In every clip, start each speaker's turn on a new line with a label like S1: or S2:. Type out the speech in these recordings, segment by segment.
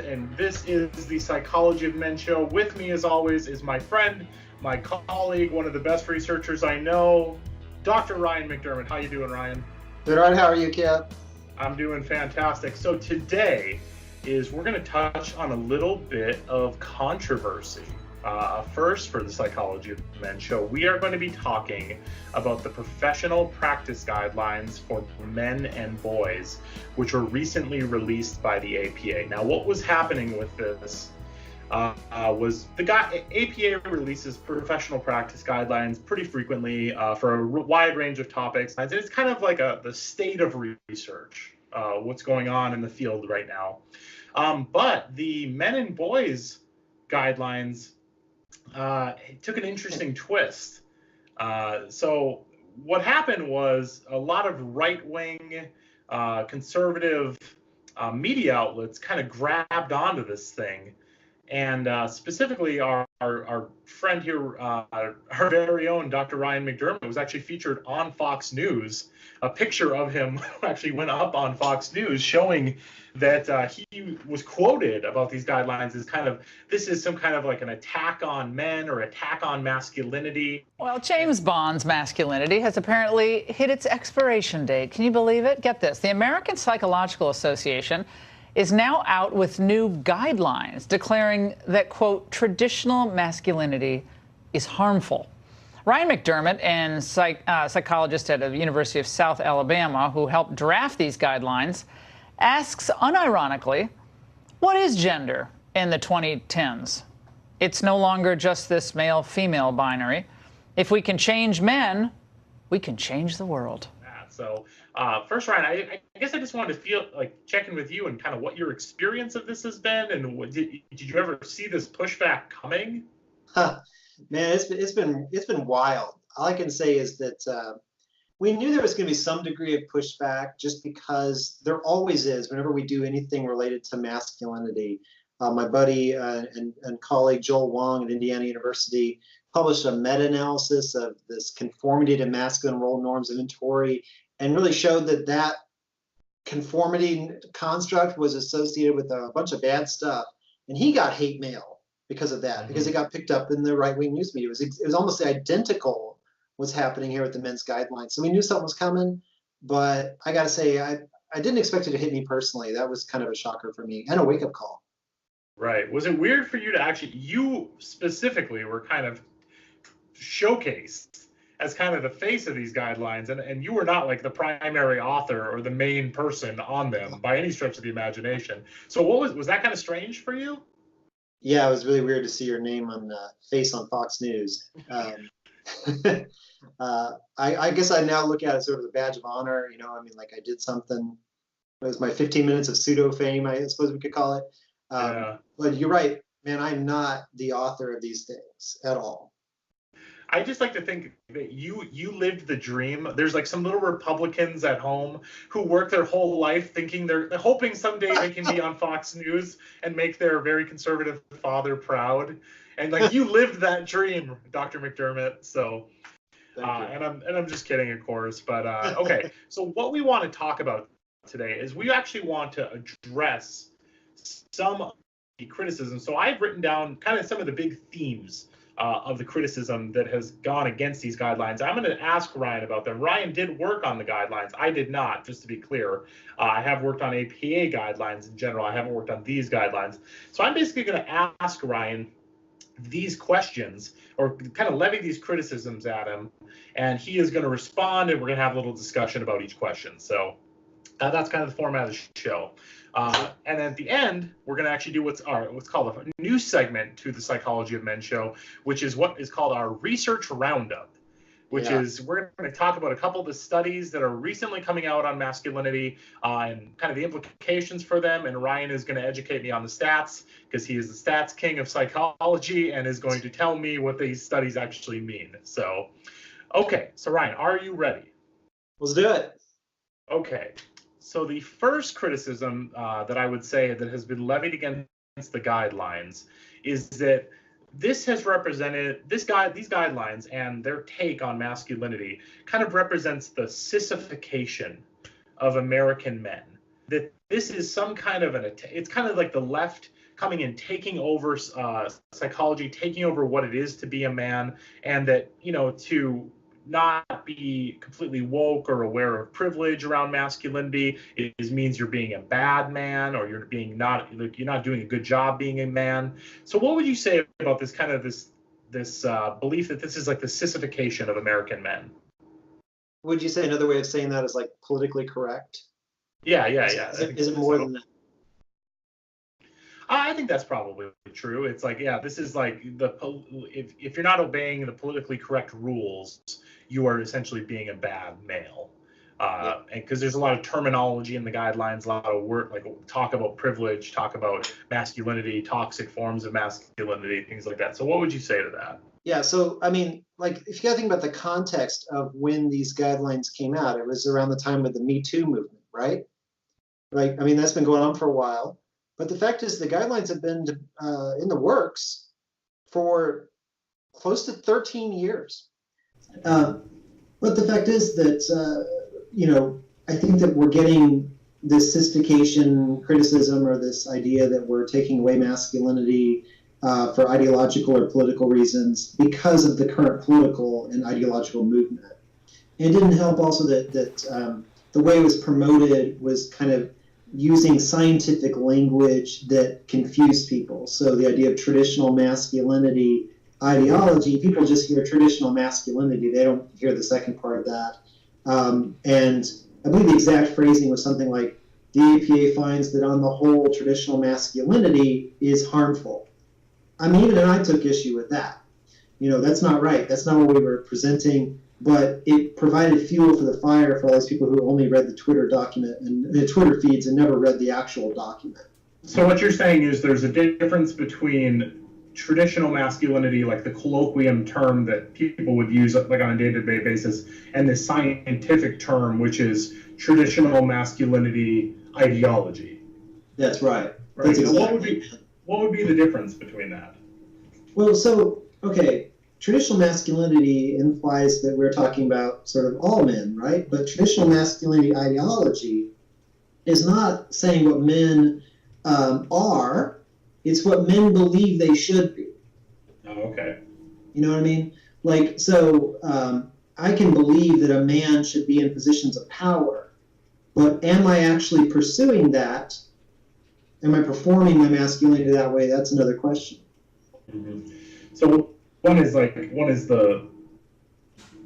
S1: and this is the Psychology of Men show. With me, as always, is my friend, my colleague, one of the best researchers I know, Dr. Ryan McDermott. How you doing, Ryan?
S2: Good, all right. How are you, Cap?
S1: I'm doing fantastic. So today we're going to touch on a little bit of controversy. First, for the Psychology of Men show, we are going to be talking about the professional practice guidelines for men and boys, which were recently released by the APA. Now, what was happening with this was APA releases professional practice guidelines pretty frequently for a wide range of topics. And it's kind of like the state of research, what's going on in the field right now. But the men and boys guidelines took an interesting twist. So what happened was a lot of right-wing conservative media outlets kind of grabbed onto this thing. And specifically, our friend here, our very own Dr. Ryan McDermott, was actually featured on Fox News. A picture of him actually went up on Fox News showing that he was quoted about these guidelines as this is some kind of like an attack on men or attack on masculinity.
S3: Well, James Bond's masculinity has apparently hit its expiration date. Can you believe it? Get this. The American Psychological Association is now out with new guidelines declaring that, quote, traditional masculinity is harmful. Ryan McDermott, and psychologist at the University of South Alabama, who helped draft these guidelines, asks unironically, what is gender in the 2010s? It's no longer just this male-female binary. If we can change men, we can change the world.
S1: So first, Ryan, I guess I just wanted to check in with you and kind of what your experience of this has been, and did you ever see this pushback coming?
S2: Man, it's been wild. All I can say is that we knew there was going to be some degree of pushback, just because there always is whenever we do anything related to masculinity. My buddy and colleague Joel Wong at Indiana University published a meta-analysis of this conformity to masculine role norms inventory, and really showed that conformity construct was associated with a bunch of bad stuff. And he got hate mail because of that, because it got picked up in the right-wing news media. It was almost identical what's happening here with the men's guidelines. So we knew something was coming, but I got to say, I didn't expect it to hit me personally. That was kind of a shocker for me, and a wake-up call.
S1: Right. Was it weird for you to you specifically were kind of showcased as kind of the face of these guidelines, and you were not like the primary author or the main person on them by any stretch of the imagination. So was that kind of strange for you?
S2: Yeah, it was really weird to see your name on the face on Fox News. I guess I now look at it sort of a badge of honor. I did something. It was my 15 minutes of pseudo fame, I suppose we could call it.
S1: Yeah.
S2: But you're right, man. I'm not the author of these things at all.
S1: I just like to think that you lived the dream. There's like some little Republicans at home who work their whole life thinking they're hoping someday they can be on Fox News and make their very conservative father proud. And like you lived that dream, Dr. McDermott. So, and I'm just kidding, of course. But okay. So what we want to talk about today is we actually want to address some of the criticism. So I've written down kind of some of the big themes of the criticism that has gone against these guidelines. I'm going to ask Ryan about them. Ryan did work on the guidelines. I did not, just to be clear. I have worked on APA guidelines in general. I haven't worked on these guidelines. So I'm basically going to ask Ryan these questions, or kind of levy these criticisms at him, and he is going to respond, and we're going to have a little discussion about each question. So that's kind of the format of the show. And at the end, we're going to actually do what's called a new segment to the Psychology of Men show, which is what is called our research roundup, which is we're going to talk about a couple of the studies that are recently coming out on masculinity and kind of the implications for them. And Ryan is going to educate me on the stats, because he is the stats king of psychology and is going to tell me what these studies actually mean. So, okay. So Ryan, are you ready?
S2: Let's do it.
S1: Okay. So the first criticism that I would say that has been levied against the guidelines is that this has represented these guidelines and their take on masculinity kind of represents the sissification of American men. that this is some kind of it's kind of like the left coming and taking over psychology, taking over what it is to be a man, and that, to not be completely woke or aware of privilege around masculinity means you're being a bad man, or you're not doing a good job being a man. So what would you say about this kind of this belief that this is like the sissification of American men?
S2: Would you say another way of saying that is like politically correct?
S1: Yeah.
S2: Is it more than that?
S1: I think that's probably true. It's like, this is like if you're not obeying the politically correct rules, you are essentially being a bad male. And because there's a lot of terminology in the guidelines, a lot of work, like talk about privilege, talk about masculinity, toxic forms of masculinity, things like that. So what would you say to that?
S2: Yeah, so I mean, like if you gotta think about the context of when these guidelines came out, it was around the time of the Me Too movement, right? Right. I mean, that's been going on for a while. But the fact is, the guidelines have been in the works for close to 13 years. But the fact is that, I think that we're getting this sissification criticism, or this idea that we're taking away masculinity for ideological or political reasons because of the current political and ideological movement. And it didn't help also that the way it was promoted was kind of using scientific language that confused people. So the idea of traditional masculinity ideology, people just hear traditional masculinity. They don't hear the second part of that. And I believe the exact phrasing was something like, the APA finds that on the whole, traditional masculinity is harmful. I mean, even I took issue with that. That's not right. That's not what we were presenting. But it provided fuel for the fire for all those people who only read the Twitter document and the Twitter feeds and never read the actual document.
S1: So what you're saying is there's a difference between traditional masculinity, like the colloquium term that people would use like on a day-to-day basis, and the scientific term, which is traditional masculinity ideology.
S2: That's right.
S1: Right.
S2: That's exactly.
S1: What would be the difference between that?
S2: Well, so, okay. Traditional masculinity implies that we're talking about sort of all men, right? But traditional masculinity ideology is not saying what men are, it's what men believe they should be.
S1: Oh, okay.
S2: You know what I mean? Like, so I can believe that a man should be in positions of power, but am I actually pursuing that? Am I performing my masculinity that way? That's another question.
S1: Mm-hmm. So one is the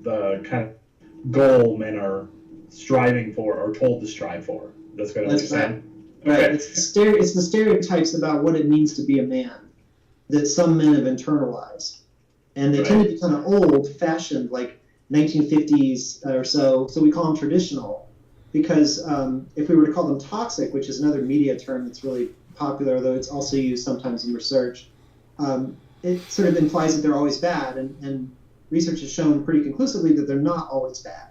S1: kind of goal men are striving for, or told to strive for. That's what I understand.
S2: Right.
S1: Okay.
S2: It's the stereotypes about what it means to be a man that some men have internalized, and they tend to be kind of old-fashioned, like 1950s or so. So we call them traditional, because if we were to call them toxic, which is another media term that's really popular, though it's also used sometimes in research. It sort of implies that they're always bad, and research has shown pretty conclusively that they're not always bad.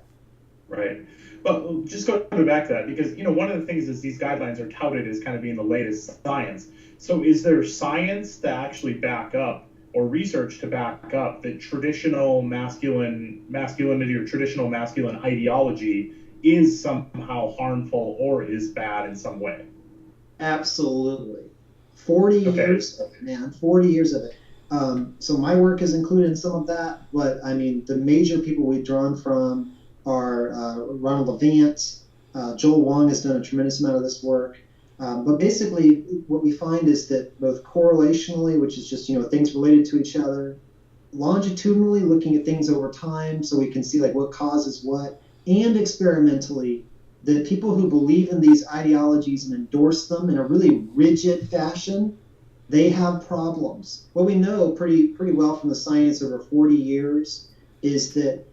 S1: Right. Well, just going back to that, because one of the things is these guidelines are touted as kind of being the latest science. So is there science to actually back up, or research to back up, that traditional masculinity or traditional masculine ideology is somehow harmful or is bad in some way?
S2: Absolutely. 40 years of it, man. 40 years of it. So my work is included in some of that, but I mean, the major people we've drawn from are Ronald Levant. Joel Wong has done a tremendous amount of this work. But basically, what we find is that both correlationally, which is just things related to each other, longitudinally, looking at things over time, so we can see like what causes what, and experimentally, that people who believe in these ideologies and endorse them in a really rigid fashion, they have problems. What we know pretty well from the science over 40 years is that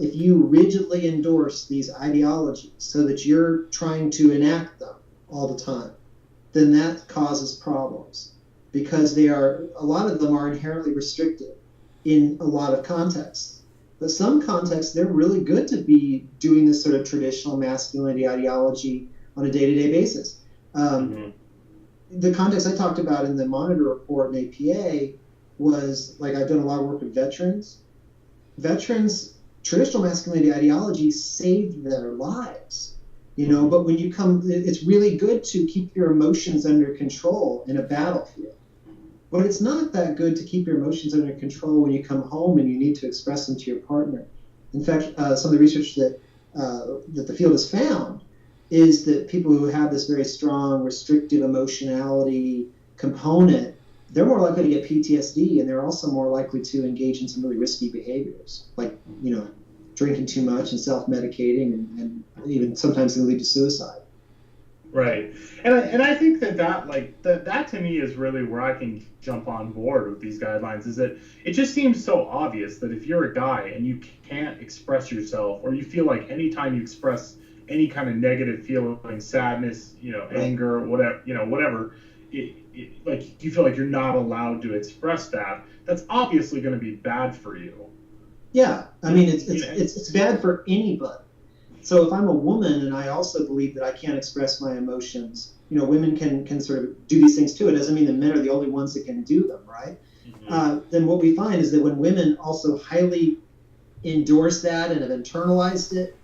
S2: if you rigidly endorse these ideologies so that you're trying to enact them all the time, then that causes problems, because a lot of them are inherently restricted in a lot of contexts. But some contexts, they're really good to be doing this sort of traditional masculinity ideology on a day-to-day basis. The context I talked about in the Monitor report in APA was, like, I've done a lot of work with veterans. Veterans, traditional masculinity ideology saved their lives. But when you come, it's really good to keep your emotions under control in a battlefield. But it's not that good to keep your emotions under control when you come home and you need to express them to your partner. In fact, some of the research that the field has found is that people who have this very strong restrictive emotionality component, they're more likely to get PTSD, and they're also more likely to engage in some really risky behaviors, like drinking too much and self-medicating, and even sometimes can lead to suicide.
S1: Right. And I think that to me is really where I can jump on board with these guidelines, is that it just seems so obvious that if you're a guy and you can't express yourself, or you feel like anytime you express any kind of negative feeling, sadness, anger, whatever, like you feel like you're not allowed to express that, that's obviously going to be bad for you.
S2: Yeah, I mean, it's bad for anybody. So if I'm a woman and I also believe that I can't express my emotions, women can sort of do these things too. It doesn't mean that men are the only ones that can do them, right? Mm-hmm. Then what we find is that when women also highly endorse that and have internalized it,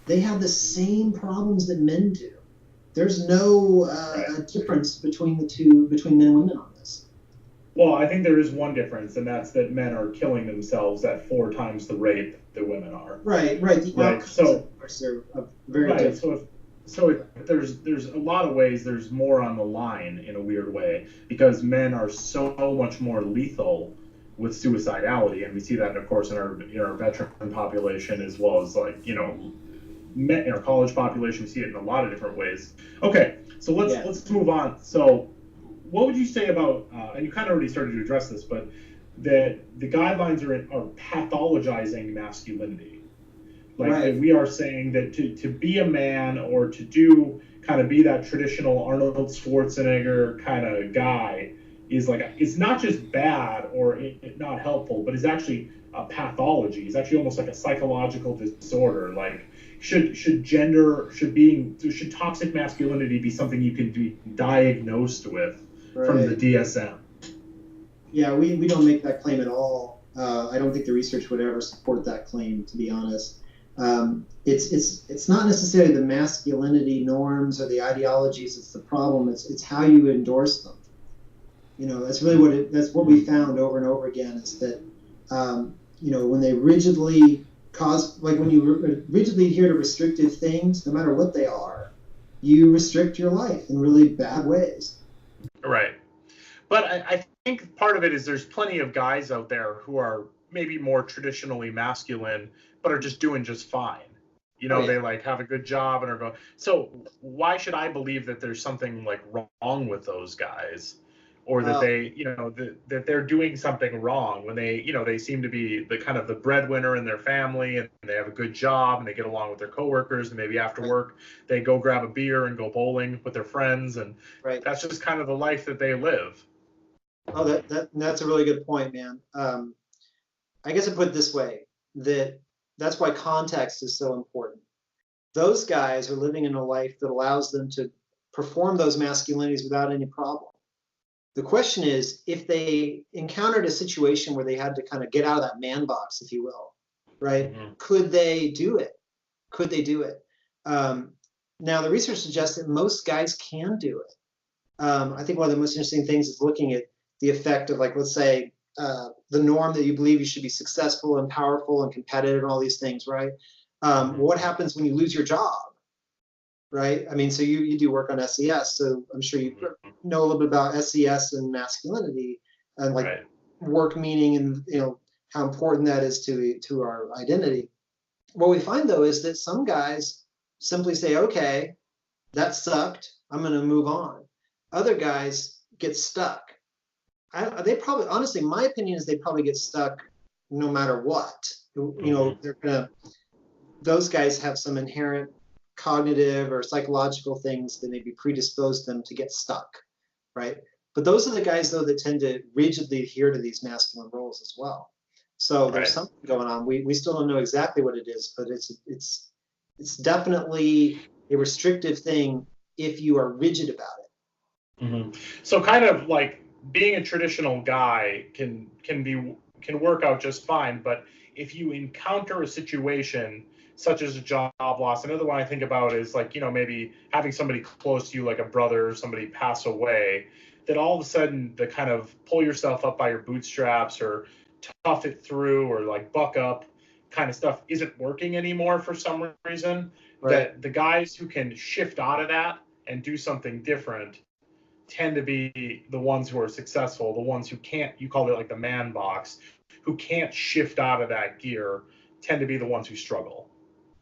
S2: they have the same problems that men do. There's no difference between men and women on this.
S1: Well, I think there is one difference, and that's that men are killing themselves at 4 times the rate that women are.
S2: Right. The outcomes, of course, are very different.
S1: So there's a lot of ways there's more on the line in a weird way, because men are so much more lethal with suicidality, and we see that, of course, in our veteran population, as well as in our college population. We see it in a lot of different ways. Okay, so let's move on. So what would you say about, and you kind of already started to address this, but that the guidelines are pathologizing masculinity. Like we are saying that to be a man, or to be that traditional Arnold Schwarzenegger kind of guy, is it's not just bad or not helpful, but it's actually a pathology. It's actually almost like a psychological disorder. Like should toxic masculinity be something you can be diagnosed with from the DSM?
S2: Yeah, we don't make that claim at all. I don't think the research would ever support that claim, to be honest. It's not necessarily the masculinity norms or the ideologies that's the problem. It's how you endorse them. That's really that's what we found over and over again, is that when they rigidly when you rigidly adhere to restrictive things, no matter what they are, you restrict your life in really bad ways.
S1: Right. But I think part of it is there's plenty of guys out there who are maybe more traditionally masculine, but are just doing just fine. They have a good job and are going. So why should I believe that there's something wrong with those guys, or that they, that they're doing something wrong when they seem to be the kind of the breadwinner in their family, and they have a good job and they get along with their coworkers, and maybe after work they go grab a beer and go bowling with their friends, and that's just kind of the life that they live.
S2: Oh, that's a really good point, man. I guess I put it this way, that's why context is so important. Those guys are living in a life that allows them to perform those masculinities without any problem. The question is, if they encountered a situation where they had to kind of get out of that man box, if you will, right? Mm-hmm. Could they do it? Now, the research suggests that most guys can do it. I think one of the most interesting things is looking at the effect of, let's say, the norm that you believe you should be successful and powerful and competitive and all these things, right? What happens when you lose your job, right? I mean, so you do work on SES, so I'm sure you know a little bit about SES and masculinity, and work meaning, and how important that is to our identity. What we find, though, is that some guys simply say, okay, that sucked, I'm going to move on. Other guys get stuck. They probably, honestly, my opinion is they probably get stuck no matter what. Those guys have some inherent cognitive or psychological things that maybe predispose them to get stuck, right? But those are the guys, though, that tend to rigidly adhere to these masculine roles as well. So there's something going on. We still don't know exactly what it is, but it's definitely a restrictive thing if you are rigid about it.
S1: Mm-hmm. So kind of being a traditional guy can work out just fine, but if you encounter a situation, such as a job loss. Another one I think about is like, maybe having somebody close to you, like a brother or somebody, pass away, that all of a sudden the kind of pull yourself up by your bootstraps or tough it through or like buck up kind of stuff isn't working anymore for some reason.
S2: Right.
S1: That the guys who can shift out of that and do something different tend to be the ones who are successful, the ones who can't, you called it like the man box, who can't shift out of that gear tend to be the ones who struggle.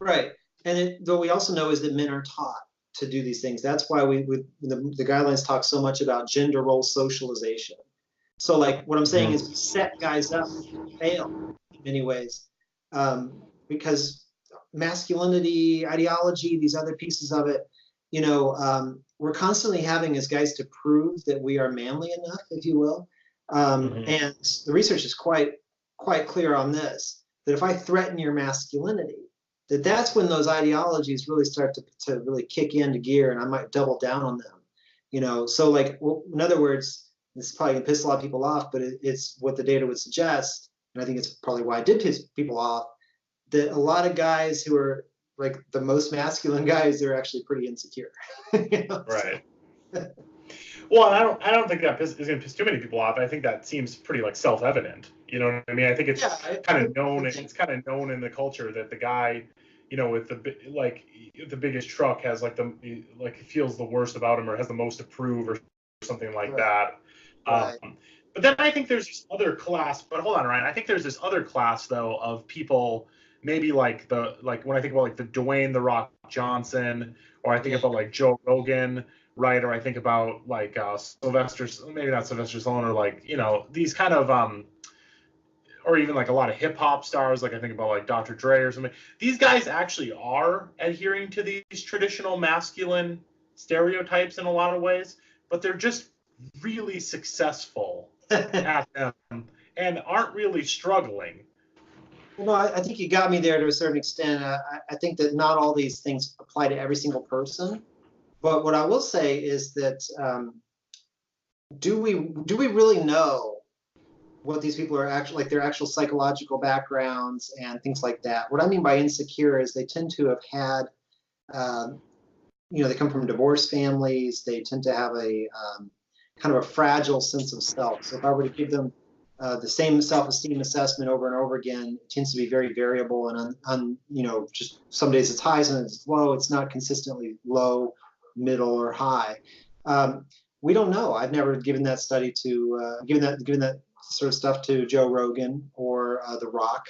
S2: Right. And what we also know is that men are taught to do these things. That's why the guidelines talk so much about gender role socialization. So like what I'm saying is we set guys up to fail in many ways, because masculinity, ideology, these other pieces of it, we're constantly having as guys to prove that we are manly enough, if you will. And the research is quite clear on this, that if I threaten your masculinity, that's when those ideologies really start to really kick into gear, and I might double down on them. So like, in other words, this is probably gonna piss a lot of people off, but it's what the data would suggest, and I think it's probably why it did piss people off, that a lot of guys who are like the most masculine guys, they're actually pretty insecure.
S1: Right. Well, I don't think that is going to piss too many people off. I think that seems pretty like self-evident. You know what I mean? I think it's kind of known. It's kind of known in the culture that the guy, with the biggest truck has feels the worst about him or has the most to prove or something like that.
S2: Right.
S1: But then I think there's this other class. But hold on, Ryan. I think there's this other class though of people. Maybe when I think about like the Dwayne "The Rock" Johnson, or I think about like Joe Rogan, right? Or I think about like Sylvester, maybe not Sylvester Stallone, or like these kind of or even like a lot of hip hop stars, like I think about like Dr. Dre or something. These guys actually are adhering to these traditional masculine stereotypes in a lot of ways, but they're just really successful at them and aren't really struggling.
S2: Well, I think you got me there to a certain extent. I think that not all these things apply to every single person. But what I will say is that do we really know what these people are actually, like their actual psychological backgrounds and things like that? What I mean by insecure is they tend to have had, they come from divorced families. They tend to have a kind of a fragile sense of self. So if I were to give them the same self-esteem assessment over and over again, it tends to be very variable, and just some days it's high, some days it's low. It's not consistently low, middle, or high. We don't know. I've never given that study to given that sort of stuff to Joe Rogan or The Rock.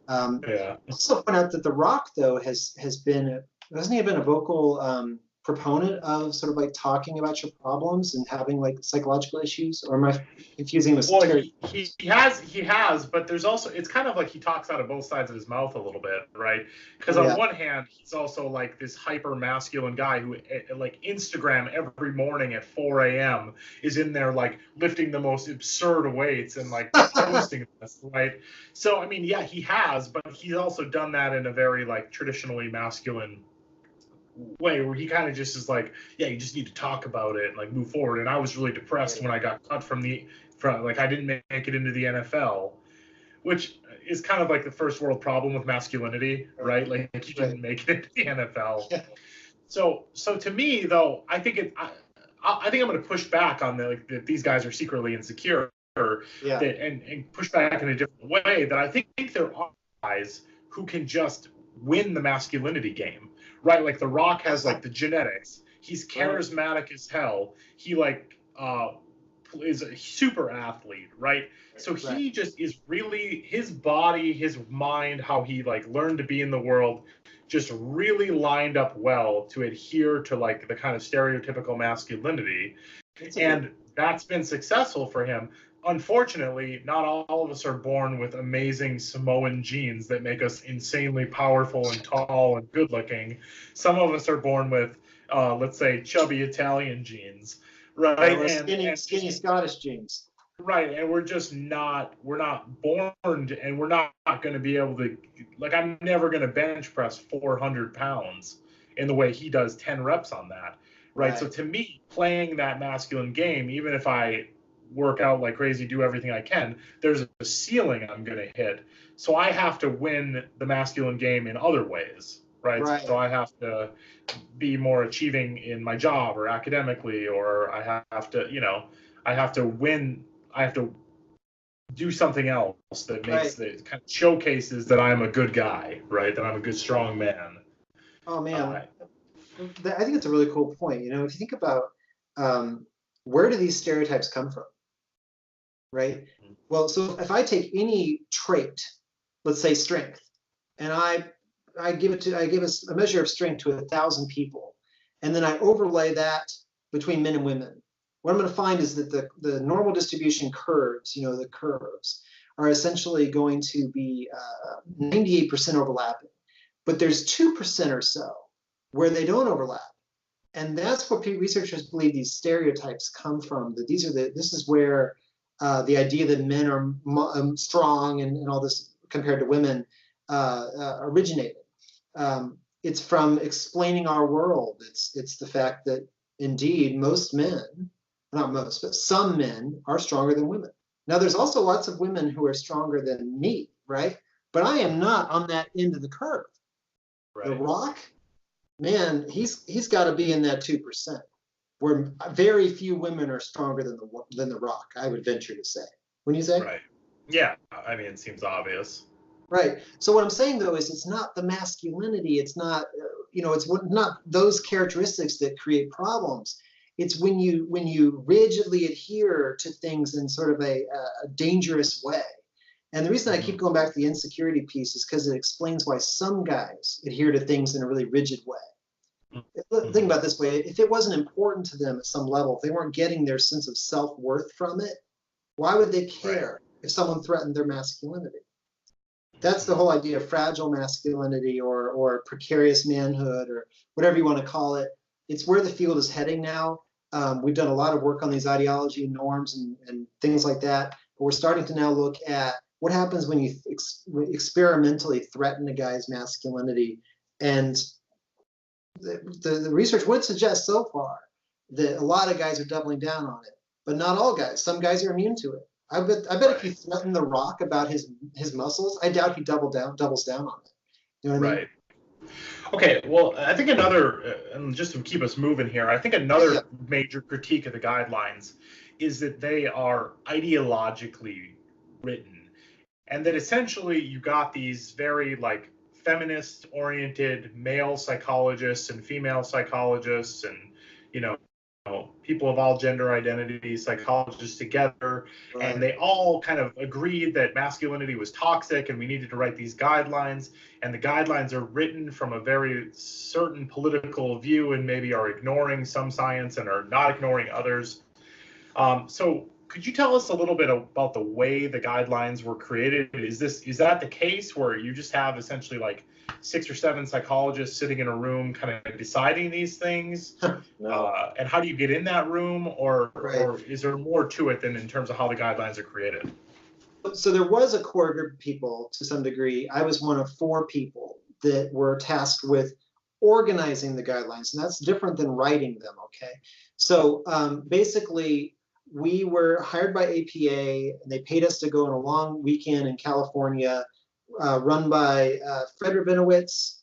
S2: Also point out that The Rock though hasn't he been a vocal proponent of sort of like talking about your problems and having like psychological issues, or am I confusing with?
S1: Well, he has, but there's also, it's kind of like he talks out of both sides of his mouth a little bit, right? Because on one hand, he's also like this hyper masculine guy who like Instagram every morning at 4 a.m. is in there like lifting the most absurd weights and like posting this, right? So I mean, yeah, he has, but he's also done that in a very like traditionally masculine way, where he kind of just is like, yeah, you just need to talk about it and like move forward. And I was really depressed when I got cut from like I didn't make it into the NFL, which is kind of like the first world problem with masculinity, right? Like you didn't make it into the NFL.
S2: Yeah.
S1: So to me though, I think I'm going to push back on that these guys are secretly insecure, and push back in a different way, that I think there are guys who can just win the masculinity game. Right, like The Rock has like the genetics. He's charismatic as hell. He is a super athlete, right? So he just is really, his body, his mind, how he like learned to be in the world, just really lined up well to adhere to like the kind of stereotypical masculinity, and that's been successful for him. Unfortunately, not all of us are born with amazing Samoan genes that make us insanely powerful and tall and good looking. Some of us are born with, let's say, chubby Italian genes, right?
S2: Or skinny Scottish genes.
S1: Right, and we're not born, and we're not going to be able to, like, I'm never going to bench press 400 pounds in the way he does 10 reps on that, right? So to me, playing that masculine game, even if I work out like crazy, do everything I can. There's a ceiling I'm going to hit. So I have to win the masculine game in other ways, right?
S2: Right.
S1: So I have to be more achieving in my job or academically, or I have to, I have to win. I have to do something else that makes the kind of showcases that I'm a good guy, right? That I'm a good, strong man.
S2: Oh man, I think it's a really cool point. You know, if you think about where do these stereotypes come from, right? Well, so if I take any trait, let's say strength, and I give us a measure of strength to 1,000 people, and then I overlay that between men and women. What I'm going to find is that the normal distribution curves, the curves, are essentially going to be 98% overlapping. But there's 2% or so where they don't overlap. And that's what researchers believe these stereotypes come from. That this is where the idea that men are strong and all this compared to women originated. It's from explaining our world. It's the fact that indeed most men, not most, but some men are stronger than women. Now there's also lots of women who are stronger than me, right? But I am not on that end of the curve. Right. The Rock, man, he's got to be in that 2%, where very few women are stronger than the Rock, I would venture to say. Wouldn't you say?
S1: Right. Yeah. I mean, it seems obvious.
S2: Right. So what I'm saying though is it's not the masculinity. It's not it's not those characteristics that create problems. It's when you rigidly adhere to things in sort of a dangerous way. And the reason I keep going back to the insecurity piece is because it explains why some guys adhere to things in a really rigid way. Think about it this way. If it wasn't important to them at some level, if they weren't getting their sense of self-worth from it, why would they care if someone threatened their masculinity? That's the whole idea of fragile masculinity or precarious manhood or whatever you want to call it. It's where the field is heading now. We've done a lot of work on these ideology norms and things like that. But we're starting to now look at what happens when you experimentally threaten a guy's masculinity. And the research would suggest so far that a lot of guys are doubling down on it, but not all guys. Some guys are immune to it. I bet if you threaten The Rock about his muscles, I doubt he doubles down on it. You know what I mean?
S1: Okay, well, I think and just to keep us moving here, I think another major critique of the guidelines is that they are ideologically written, and that essentially you got these very feminist-oriented male psychologists and female psychologists and people of all gender identities, psychologists together, and they all kind of agreed that masculinity was toxic and we needed to write these guidelines. And the guidelines are written from a very certain political view and maybe are ignoring some science and are not ignoring others. So could you tell us a little bit about the way the guidelines were created? Is that the case where you just have essentially 6 or 7 psychologists sitting in a room kind of deciding these things?
S2: No.
S1: And how do you get in that room? Or is there more to it than in terms of how the guidelines are created?
S2: So there was a core group of people to some degree. I was one of 4 people that were tasked with organizing the guidelines, and that's different than writing them, okay? So basically, we were hired by APA, and they paid us to go on a long weekend in California, run by Fred Rabinowitz,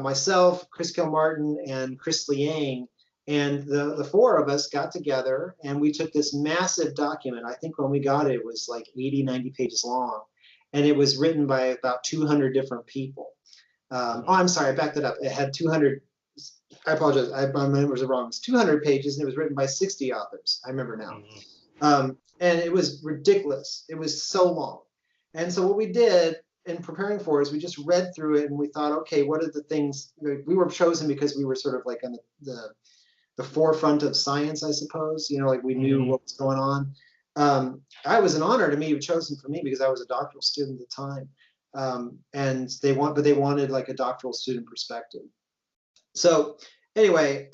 S2: myself, Chris Kilmartin, and Chris Liang. And the 4 of us got together and we took this massive document. I think when we got it, it was 80, 90 pages long. And it was written by about 200 different people. I'm sorry, I backed it up. It had 200, I apologize, my numbers are wrong. It's 200 pages and it was written by 60 authors. I remember now. And it was ridiculous. It was so long. And so what we did in preparing for is we just read through it and we thought, okay, what are the things, we were chosen because we were sort of on the forefront of science, I suppose, we knew what was going on. It was an honor to me, chosen for me because I was a doctoral student at the time. And they wanted a doctoral student perspective. So anyway,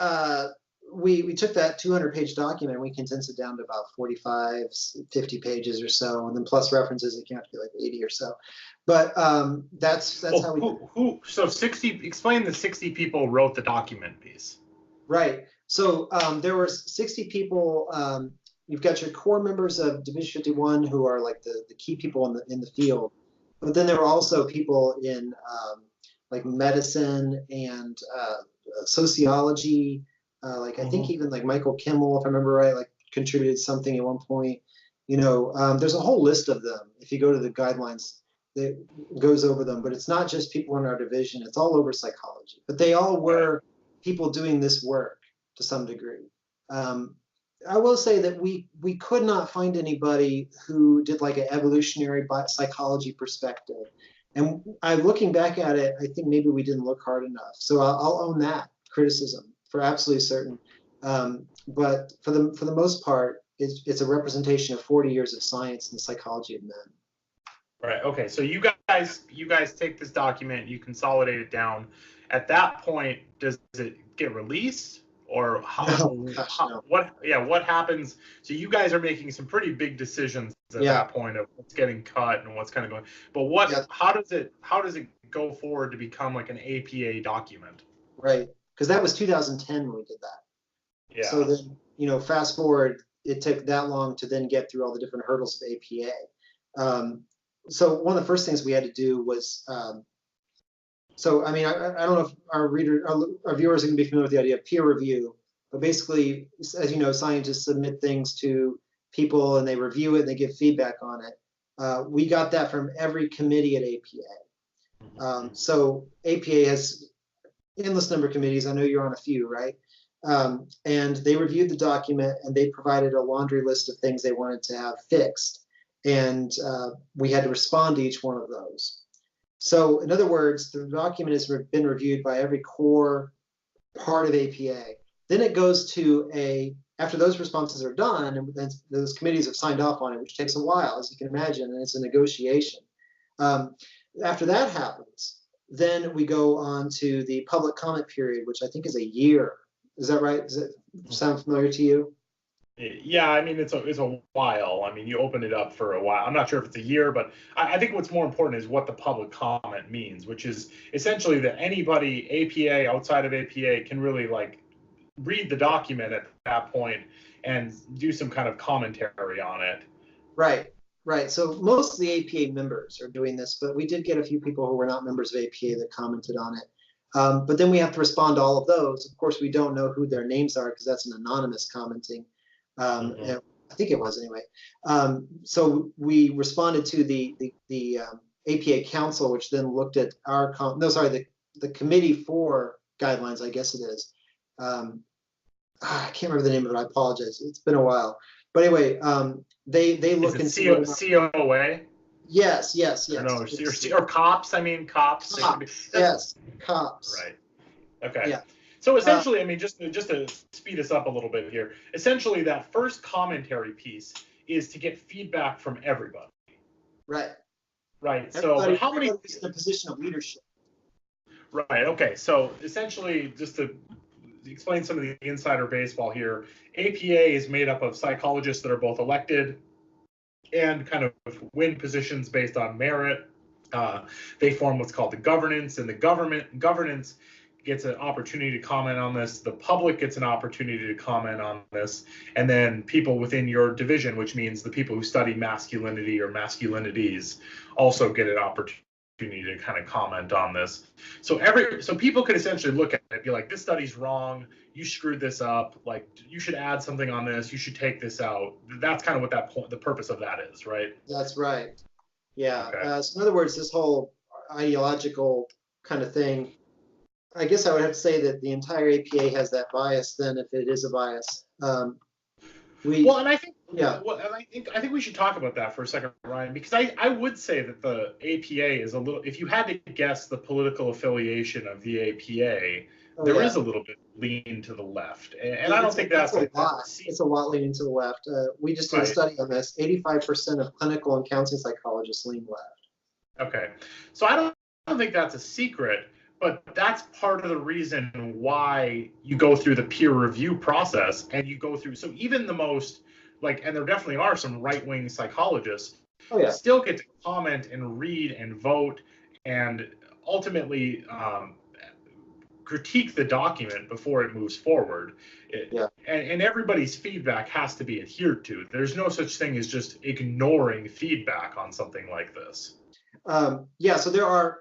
S2: we took that 200-page document and we condensed it down to about 45, 50 pages or so, and then plus references, it came out to be 80 or so. But that's how we.
S1: So 60. Explain the 60 people wrote the document piece.
S2: Right. So there were 60 people you've got your core members of Division 51 who are like the key people in the field, but then there are also people in like medicine and sociology, like I think even like Michael Kimmel, if I remember right, like contributed something at one point. There's a whole list of them. If you go to the guidelines, that goes over them, but it's not just people in our division, it's all over psychology. But they all were people doing this work to some degree. I will say that we could not find anybody who did like an evolutionary psychology perspective. And looking back at it, I think maybe we didn't look hard enough. So I'll own that criticism for absolutely certain. But for the most part, it's a representation of 40 years of science in the psychology of men.
S1: Right. Okay. So you guys take this document, you consolidate it down. At that point, does it get released, or
S2: No.
S1: what happens? So you guys are making some pretty big decisions at that point of what's getting cut and what's kind of going. But how does it go forward to become like an APA document?
S2: Right. Because that was 2010 when we did that.
S1: Yeah.
S2: So then, fast forward, it took that long to then get through all the different hurdles of APA. So one of the first things we had to do was, I don't know if our viewers are going to be familiar with the idea of peer review, but basically, as you know, scientists submit things to people and they review it and they give feedback on it. We got that from every committee at APA. So APA has endless number of committees. I know you're on a few, right? And they reviewed the document and they provided a laundry list of things they wanted to have fixed. And we had to respond to each one of those. So in other words, the document has been reviewed by every core part of APA. Then it goes to after those responses are done, and then those committees have signed off on it, which takes a while, as you can imagine, and it's a negotiation. After that happens, then we go on to the public comment period, which I think is a year. Is that right? Does it sound familiar to you?
S1: Yeah, I mean, it's a while. I mean, you open it up for a while. I'm not sure if it's a year, but I think what's more important is what the public comment means, which is essentially that anybody, APA, outside of APA, can really like read the document at that point and do some kind of commentary on it.
S2: Right. So most of the APA members are doing this, but we did get a few people who were not members of APA that commented on it. But then we have to respond to all of those. Of course, we don't know who their names are because that's an anonymous commenting. I think it was anyway. So we responded to the APA Council, which then looked at the Committee for Guidelines, I guess it is. I can't remember the name of it. I apologize. It's been a while. But anyway, they look into
S1: COA.
S2: Yes.
S1: Or COPS. I mean, COPS.
S2: Yes, COPS.
S1: Right. Okay.
S2: Yeah.
S1: So essentially, I mean, just to speed us up a little bit here, essentially that first commentary piece is to get feedback from everybody.
S2: Right.
S1: So how many
S2: is in a position of leadership?
S1: Right. Okay. So essentially, just to explain some of the insider baseball here, APA is made up of psychologists that are both elected and kind of win positions based on merit. They form what's called the governance, and the governance gets an opportunity to comment on this. The public gets an opportunity to comment on this. And then people within your division, which means the people who study masculinity or masculinities, also get an opportunity to kind of comment on this. So people could essentially look at it, be like, this study's wrong, you screwed this up, like you should add something on this, you should take this out. That's kind of what the purpose of that is, right?
S2: That's right. Yeah.
S1: Okay.
S2: So in other words, this whole ideological kind of thing, I guess I would have to say that the entire APA has that bias then, if it is a bias.
S1: I think we should talk about that for a second, Ryan, because I would say that the APA is a little, if you had to guess the political affiliation of the APA, there is a little bit lean to the left. And I don't think that's
S2: a lot. It's a lot leaning to the left. We just did a study on this. 85% of clinical and counseling psychologists lean left.
S1: Okay. So I don't think that's a secret. But that's part of the reason why you go through the peer review process, and you go through. So even the most and there definitely are some right-wing psychologists, still get to comment and read and vote and ultimately critique the document before it moves forward.
S2: Yeah.
S1: And everybody's feedback has to be adhered to. There's no such thing as just ignoring feedback on something like this.
S2: Yeah, so there are,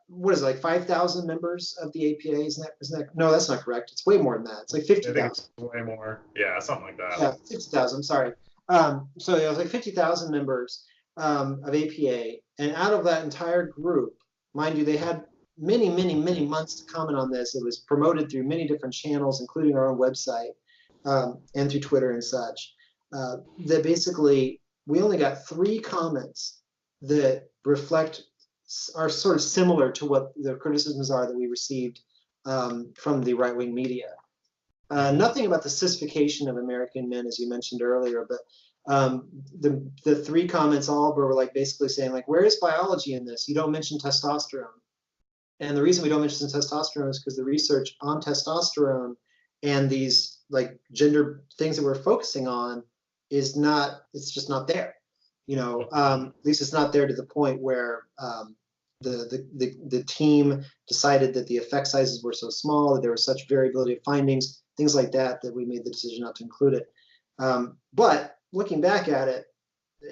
S2: what is it, like 5,000 members of the APA? Isn't that, no, that's not correct. It's way more than that. It's like 50,000.
S1: I think it's way more. Yeah, something like that.
S2: Yeah, 50,000, sorry. So it was like 50,000 members of APA. And out of that entire group, mind you, they had many, many, many months to comment on this. It was promoted through many different channels, including our own website and through Twitter and such. That basically, we only got 3 comments that are sort of similar to what the criticisms are that we received from the right-wing media. Nothing about the sissification of American men, as you mentioned earlier, but the 3 comments all were like basically saying, like, where is biology in this? You don't mention testosterone. And the reason we don't mention testosterone is because the research on testosterone and these like gender things that we're focusing on is not, it's just not there. You know, at least it's not there to the point where the team decided that the effect sizes were so small, that there was such variability of findings, things like that, that we made the decision not to include it. But looking back at it,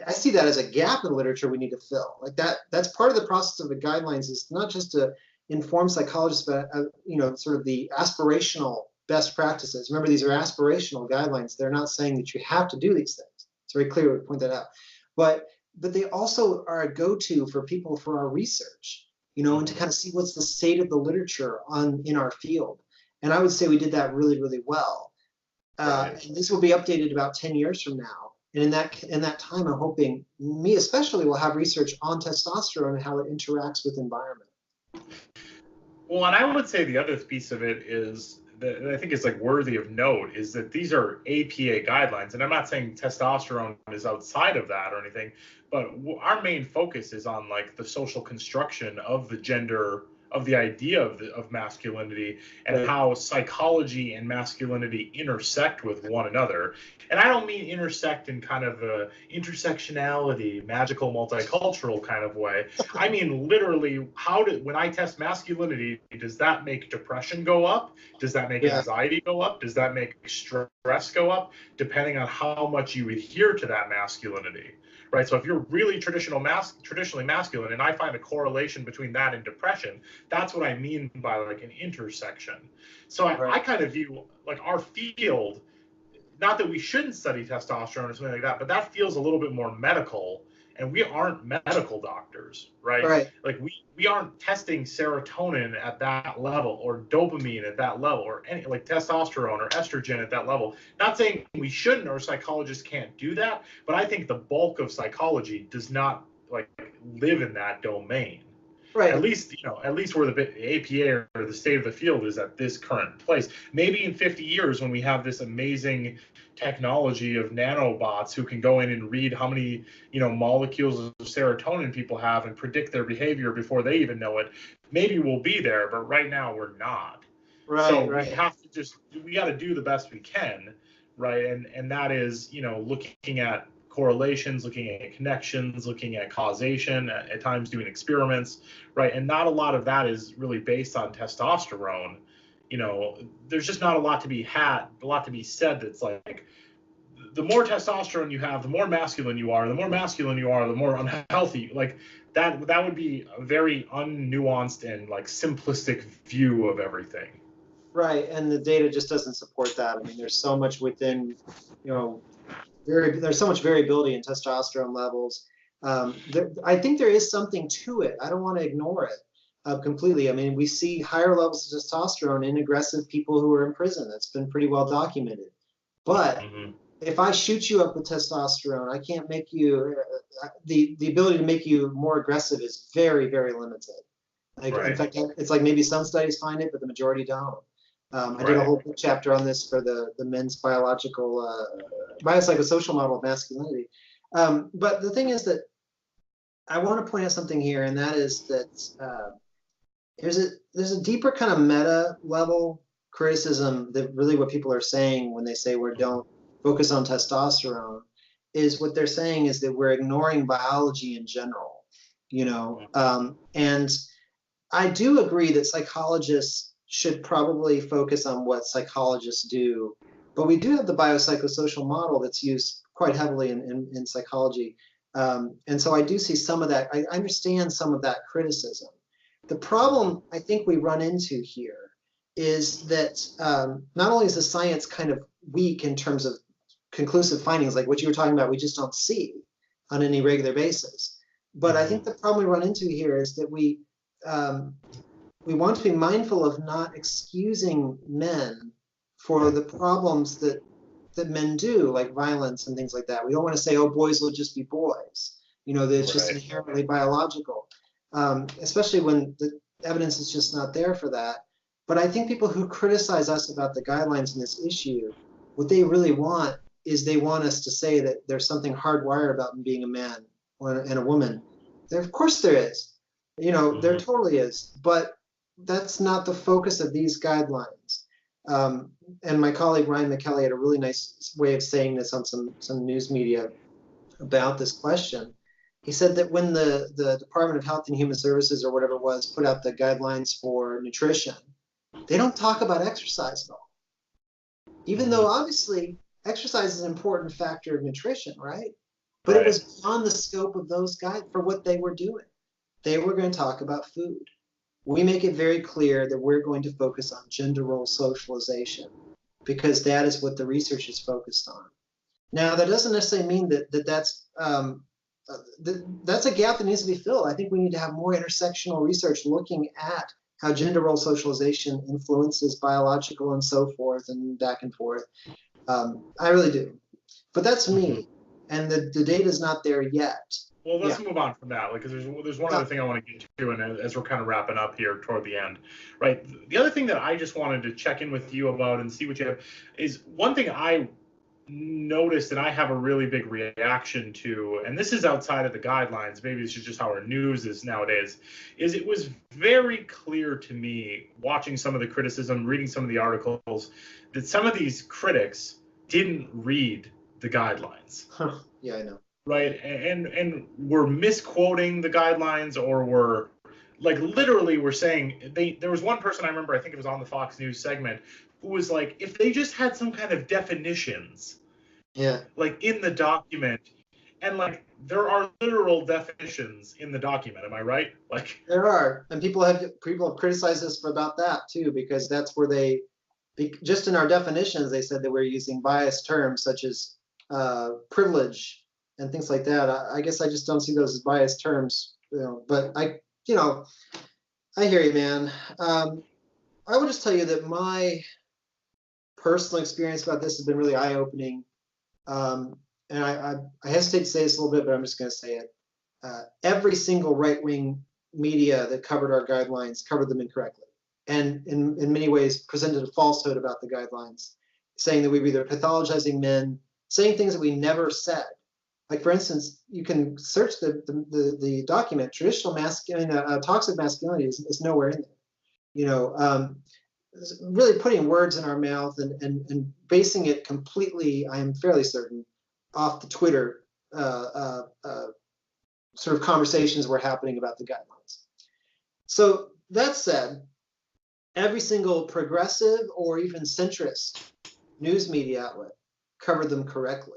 S2: I see that as a gap in the literature we need to fill. Like that's part of the process of the guidelines, is not just to inform psychologists about, you know, sort of the aspirational best practices. Remember, these are aspirational guidelines. They're not saying that you have to do these things. It's very clear to point that out. But they also are a go-to for people for our research, you know, and to kind of see what's the state of the literature in our field. And I would say we did that really, really well. And this will be updated about 10 years from now. And in that time, I'm hoping, me especially, will have research on testosterone and how it interacts with environment.
S1: Well, and I would say the other piece of it is that I think is like worthy of note is that these are APA guidelines, and I'm not saying testosterone is outside of that or anything, but our main focus is on like the social construction of the gender, of the idea of masculinity, and how psychology and masculinity intersect with one another. And I don't mean intersect in kind of a intersectionality, magical, multicultural kind of way. I mean literally, when I test masculinity, does that make depression go up? Does that make anxiety go up? Does that make stress go up? Depending on how much you adhere to that masculinity. Right. So if you're really traditionally masculine, and I find a correlation between that and depression, that's what I mean by like an intersection. So I kind of view like our field, not that we shouldn't study testosterone or something like that, but that feels a little bit more medical, and we aren't medical doctors, right? Like we aren't testing serotonin at that level, or dopamine at that level, or any like testosterone or estrogen at that level. Not saying we shouldn't or psychologists can't do that, but I think the bulk of psychology does not like live in that domain. At least, you know, at least where the APA or the state of the field is at this current place. Maybe in 50 years, when we have this amazing technology of nanobots who can go in and read how many, you know, molecules of serotonin people have and predict their behavior before they even know it, maybe we'll be there. But right now, we're not. We have to we got to do the best we can, right? And that is, you know, looking at correlations, looking at connections, looking at causation, at times doing experiments, right? And not a lot of that is really based on testosterone. You know, there's just not a lot to be said that's like, the more testosterone you have, the more masculine you are, the more masculine you are, the more unhealthy. Like that would be a very unnuanced and like simplistic view of everything.
S2: Right, and the data just doesn't support that. I mean, there's so much within, you know, there's so much variability in testosterone levels. I think there is something to it. I don't want to ignore it completely. I mean, we see higher levels of testosterone in aggressive people who are in prison. That's been pretty well documented. But if I shoot you up with testosterone, I can't make you, the ability to make you more aggressive is very, very limited. Like, in fact, it's like maybe some studies find it, but the majority don't. I did a whole chapter on this for the men's biopsychosocial model of masculinity. But the thing is that I want to point out something here, and that is that there's a deeper kind of meta level criticism that really what people are saying when they say we don't focus on testosterone is what they're saying is that we're ignoring biology in general, you know. And I do agree that psychologists should probably focus on what psychologists do. But we do have the biopsychosocial model that's used quite heavily in psychology. And so I do see some of that. I understand some of that criticism. The problem I think we run into here is that not only is the science kind of weak in terms of conclusive findings, like what you were talking about, we just don't see on any regular basis. But I think the problem we run into here is that we want to be mindful of not excusing men for the problems that men do, like violence and things like that. We don't want to say, oh, boys will just be boys. You know, that it's just inherently biological, especially when the evidence is just not there for that. But I think people who criticize us about the guidelines in this issue, what they really want is they want us to say that there's something hardwired about being a man and a woman. Of course there is. You know, there totally is. But that's not the focus of these guidelines. And my colleague Ryan McKelly had a really nice way of saying this on some news media about this question. He said that when the Department of Health and Human Services or whatever it was put out the guidelines for nutrition, they don't talk about exercise at all. Even though obviously exercise is an important factor of nutrition, right? But it was beyond the scope of those guides for what they were doing. They were going to talk about food. We make it very clear that we're going to focus on gender role socialization because that is what the research is focused on. Now, that doesn't necessarily mean that's a gap that needs to be filled. I think we need to have more intersectional research looking at how gender role socialization influences biological and so forth and back and forth. I really do. But that's me. And the data is not there yet.
S1: Well, let's move on from that, because there's one other thing I want to get to, and as we're kind of wrapping up here toward the end, right? The other thing that I just wanted to check in with you about and see what you have is one thing I noticed and I have a really big reaction to, and this is outside of the guidelines, maybe this is just how our news is nowadays, is it was very clear to me watching some of the criticism, reading some of the articles, that some of these critics didn't read the guidelines.
S2: Yeah, I know.
S1: Right, and we're misquoting the guidelines, or we're like literally we're saying there was one person I remember, I think it was on the Fox News segment, who was like, if they just had some kind of definitions, like in the document, and like there are literal definitions in the document. Am I right? Like
S2: there are, and people have criticized us about that too, because that's where just in our definitions they said that we're using biased terms such as privilege and things like that. I guess I just don't see those as biased terms, but I hear you, man. I would just tell you that my personal experience about this has been really eye-opening. And I hesitate to say this a little bit, but I'm just going to say it. Every single right-wing media that covered our guidelines covered them incorrectly, and in many ways presented a falsehood about the guidelines, saying that we were either pathologizing men, saying things that we never said. Like, for instance, you can search the document. Traditional toxic masculinity is nowhere in there. Really putting words in our mouth and basing it completely, I am fairly certain, off the Twitter sort of conversations were happening about the guidelines. So that said, every single progressive or even centrist news media outlet covered them correctly.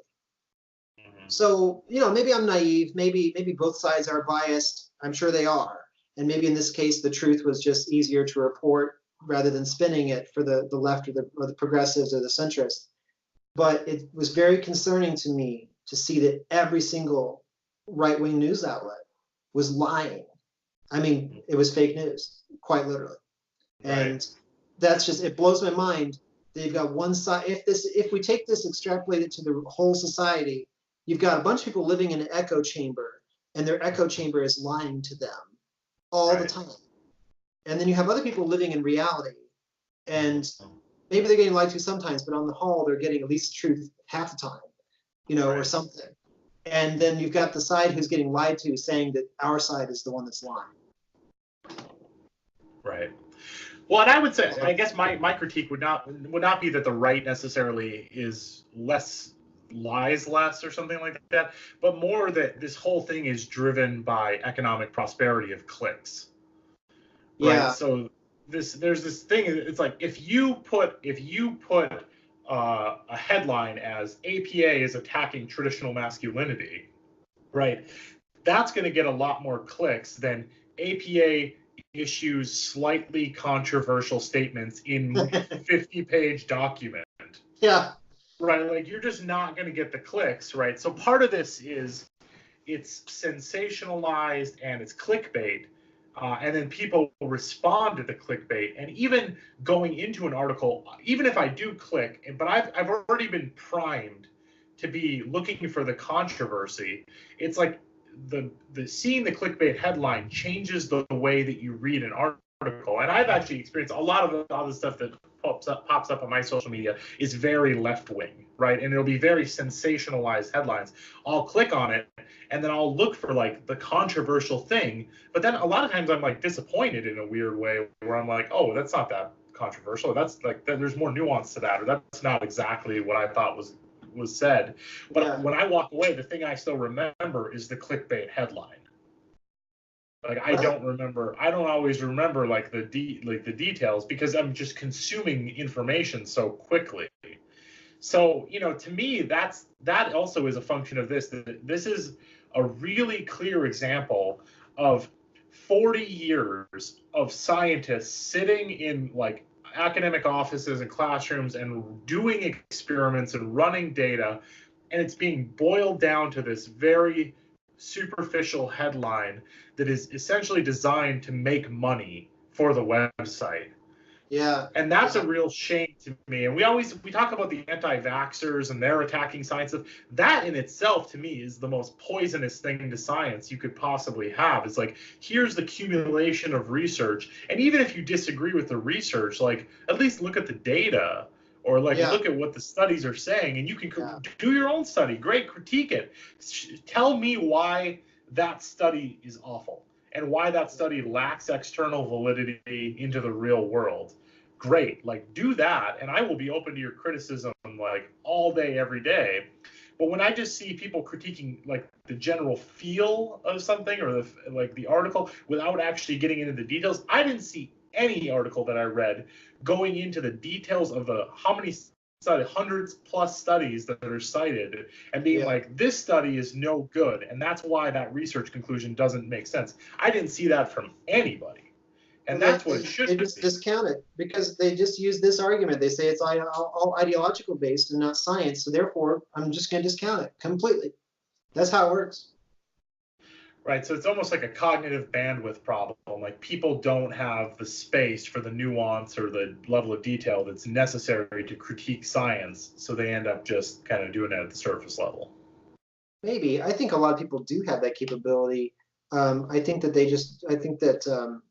S2: So, maybe I'm naive, maybe both sides are biased. I'm sure they are. And maybe in this case, the truth was just easier to report rather than spinning it for the left or the progressives or the centrists. But it was very concerning to me to see that every single right-wing news outlet was lying. I mean, it was fake news, quite literally. And that's just, it blows my mind that you've got one side. If we take this, extrapolate it to the whole society, you've got a bunch of people living in an echo chamber, and their echo chamber is lying to them all the time. And then you have other people living in reality, and maybe they're getting lied to sometimes, but on the whole, they're getting at least truth half the time, or something. And then you've got the side who's getting lied to saying that our side is the one that's lying.
S1: Right. Well, and I would say, I guess my critique would not be that the right necessarily is lies less or something like that, but more that this whole thing is driven by economic prosperity of clicks. Right?
S2: Yeah.
S1: So there's this thing. It's like if you put a headline as APA is attacking traditional masculinity, right? That's going to get a lot more clicks than APA issues slightly controversial statements in 50-page document.
S2: Yeah.
S1: Right, like you're just not going to get the clicks, right? So part of this is it's sensationalized and it's clickbait, and then people respond to the clickbait. And even going into an article, even if I do click, but I've already been primed to be looking for the controversy. It's like the seeing the clickbait headline changes the way that you read an article. And I've actually experienced a lot of the stuff that pops up on my social media is very left-wing, right? And it'll be very sensationalized headlines. I'll click on it and then I'll look for like the controversial thing. But then a lot of times I'm like disappointed in a weird way where I'm like, oh, that's not that controversial. That's like, there's more nuance to that, or that's not exactly what I thought was said. But when I walk away, the thing I still remember is the clickbait headline. Like I don't always remember like the details because I'm just consuming information so quickly. So, to me, that also is a function of this. This is a really clear example of 40 years of scientists sitting in like academic offices and classrooms and doing experiments and running data, and it's being boiled down to this very superficial headline that is essentially designed to make money for the website.
S2: Yeah.
S1: And that's a real shame to me. And we talk about the anti-vaxxers and they're attacking science. That in itself, to me, is the most poisonous thing to science you could possibly have. It's like, here's the accumulation of research. And even if you disagree with the research, like at least look at the data or like look at what the studies are saying, and you can do your own study. Great, critique it. Tell me why that study is awful and why that study lacks external validity into the real world. Great, like do that, and I will be open to your criticism like all day, every day. But when I just see people critiquing like the general feel of something or the article without actually getting into the details, I didn't see any article that I read going into the details of how many hundreds plus studies that are cited and being like, this study is no good, and that's why that research conclusion doesn't make sense. I didn't see that from anybody, and that's what it should be.
S2: They just discount it because they just use this argument. They say it's all ideological based and not science, so therefore I'm just going to discount it completely. That's how it works.
S1: Right, so it's almost like a cognitive bandwidth problem. Like people don't have the space for the nuance or the level of detail that's necessary to critique science, so they end up just kind of doing it at the surface level.
S2: Maybe. I think a lot of people do have that capability. I think that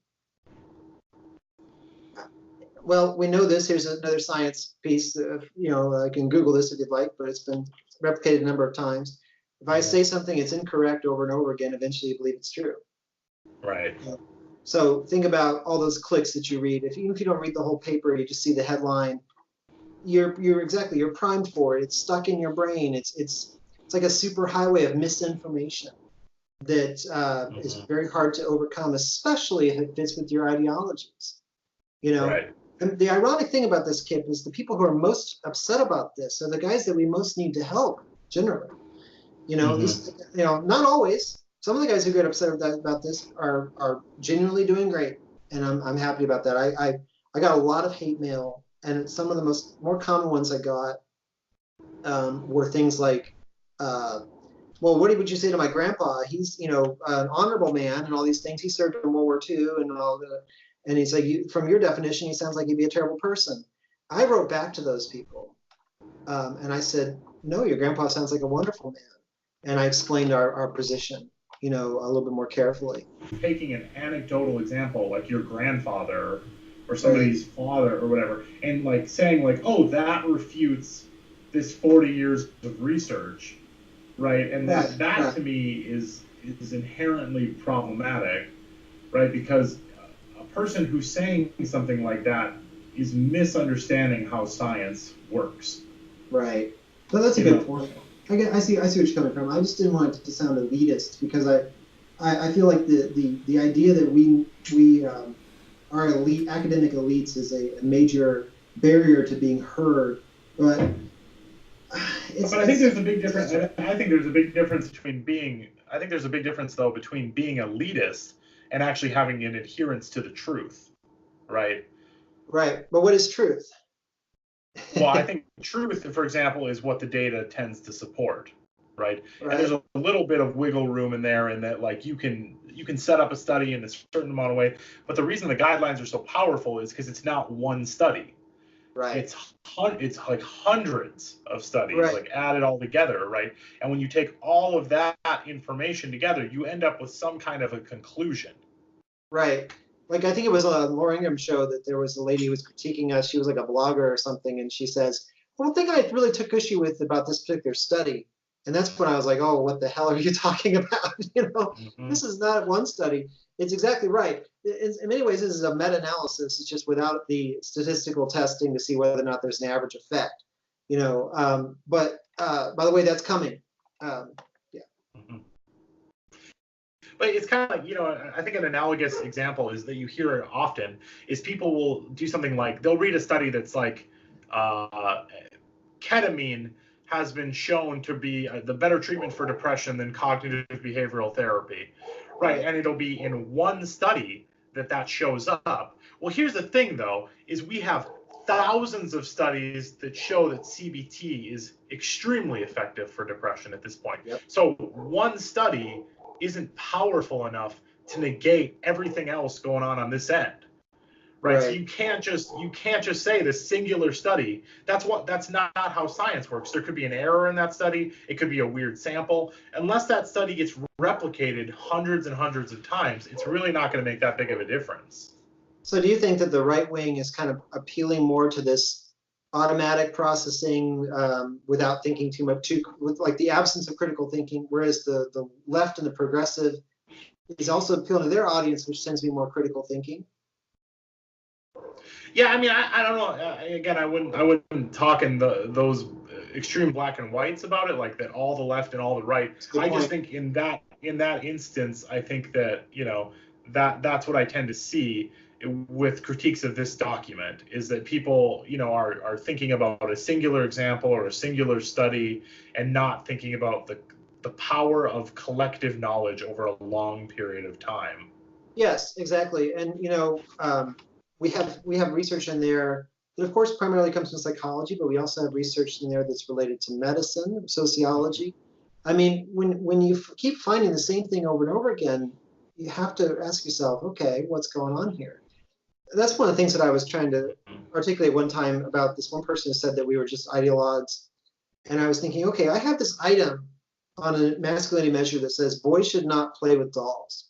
S2: well, we know this. Here's another science piece. I can Google this if you'd like, but it's been replicated a number of times. If I say something, it's incorrect over and over again, eventually you believe it's true.
S1: Right.
S2: So think about all those clicks that you read. Even if you don't read the whole paper, you just see the headline, you're primed for it. It's stuck in your brain. It's like a super highway of misinformation that is very hard to overcome, especially if it fits with your ideologies.
S1: Right.
S2: And the ironic thing about this, Kip, is the people who are most upset about this are the guys that we most need to help generally. Not always. Some of the guys who get upset about this are genuinely doing great, and I'm happy about that. I got a lot of hate mail, and some of the more common ones I got were things like, well, what would you say to my grandpa? He's an honorable man and all these things. He served in World War II and all that. And he's like, from your definition, he sounds like he'd be a terrible person. I wrote back to those people, and I said, no, your grandpa sounds like a wonderful man. And I explained our position, a little bit more carefully.
S1: Taking an anecdotal example, like your grandfather or somebody's father or whatever, and like saying like, oh, that refutes this 40 years of research, right? And that to me is inherently problematic, right? Because a person who's saying something like that is misunderstanding how science works.
S2: Right. Well, that's a good point. I see where you're coming from. I just didn't want it to sound elitist because I feel like the idea that we our elite academic elites is a major barrier to being heard. But
S1: I think there's a big difference. I think there's a big difference between being. I think there's a big difference though between being elitist and actually having an adherence to the truth, right?
S2: Right. But what is truth?
S1: Well, I think truth, for example, is what the data tends to support, right? And there's a little bit of wiggle room in there, in that like you can set up a study in a certain amount of way, but the reason the guidelines are so powerful is because it's not one study.
S2: Right.
S1: It's like hundreds of studies,
S2: right.
S1: like added all together, right? And when you take all of that information together, you end up with some kind of a conclusion.
S2: Right. Like I think it was a Laura Ingraham show that there was a lady who was critiquing us. She was like a blogger or something, and she says, "One thing I really took issue with about this particular study," and that's when I was like, "Oh, what the hell are you talking about? This is not one study." It's exactly right. In many ways, this is a meta-analysis. It's just without the statistical testing to see whether or not there's an average effect. But by the way, that's coming.
S1: But it's kind of like, I think an analogous example is that you hear it often is people will do something like they'll read a study that's like ketamine has been shown to be the better treatment for depression than cognitive behavioral therapy, right? And it'll be in one study that shows up. Well, here's the thing, though, is we have thousands of studies that show that CBT is extremely effective for depression at this point.
S2: Yep.
S1: So one study isn't powerful enough to negate everything else going on this end, right? So you can't just say the singular study. That's not how science works. There could be an error in that study. It could be a weird sample. Unless that study gets replicated hundreds and hundreds of times, it's really not going to make that big of a difference.
S2: So do you think that the right wing is kind of appealing more to this automatic processing without thinking too much, with like the absence of critical thinking, whereas the left and the progressive is also appealing to their audience, which tends to be more critical thinking?
S1: Yeah, I mean, I don't know. Again, I wouldn't talk in those extreme black and whites about it, like that all the left and all the right. I just think in that instance, I think that that's what I tend to see with critiques of this document, is that people are thinking about a singular example or a singular study and not thinking about the power of collective knowledge over a long period of time.
S2: Yes, exactly. And we have research in there that of course primarily comes from psychology, but we also have research in there that's related to medicine, sociology. I mean, when you keep finding the same thing over and over again, you have to ask yourself, okay, what's going on here? That's one of the things that I was trying to articulate one time about this one person who said that we were just ideologues. And I was thinking, okay, I have this item on a masculinity measure that says boys should not play with dolls.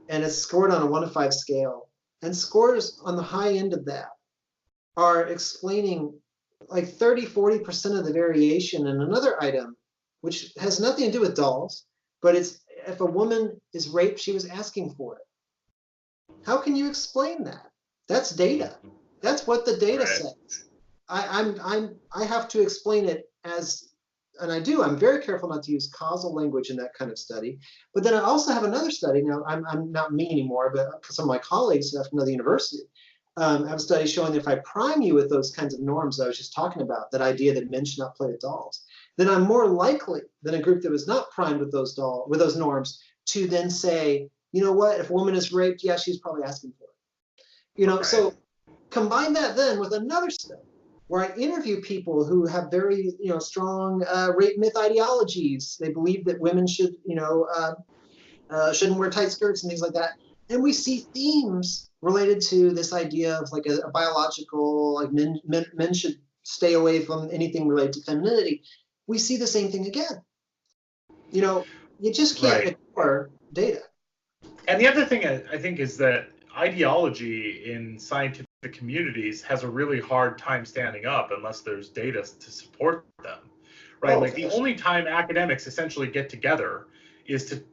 S2: And it's scored on a 1 to 5 scale. And scores on the high end of that are explaining like 30-40% of the variation in another item, which has nothing to do with dolls, but it's if a woman is raped, she was asking for it. How can you explain that? That's data. That's what the data says. I have to explain it as, and I do. I'm very careful not to use causal language in that kind of study. But then I also have another study. Now I'm not me anymore, but some of my colleagues at another university have a study showing that if I prime you with those kinds of norms I was just talking about, that idea that men should not play with dolls, then I'm more likely than a group that was not primed with those norms to then say, you know what, if a woman is raped, yeah, she's probably asking for it. So combine that then with another study where I interview people who have very, strong rape myth ideologies. They believe that women should, shouldn't wear tight skirts and things like that. And we see themes related to this idea of like a biological, like men should stay away from anything related to femininity. We see the same thing again. You just can't ignore data.
S1: And the other thing I think is that ideology in scientific communities has a really hard time standing up unless there's data to support them, right? The only time academics essentially get together is to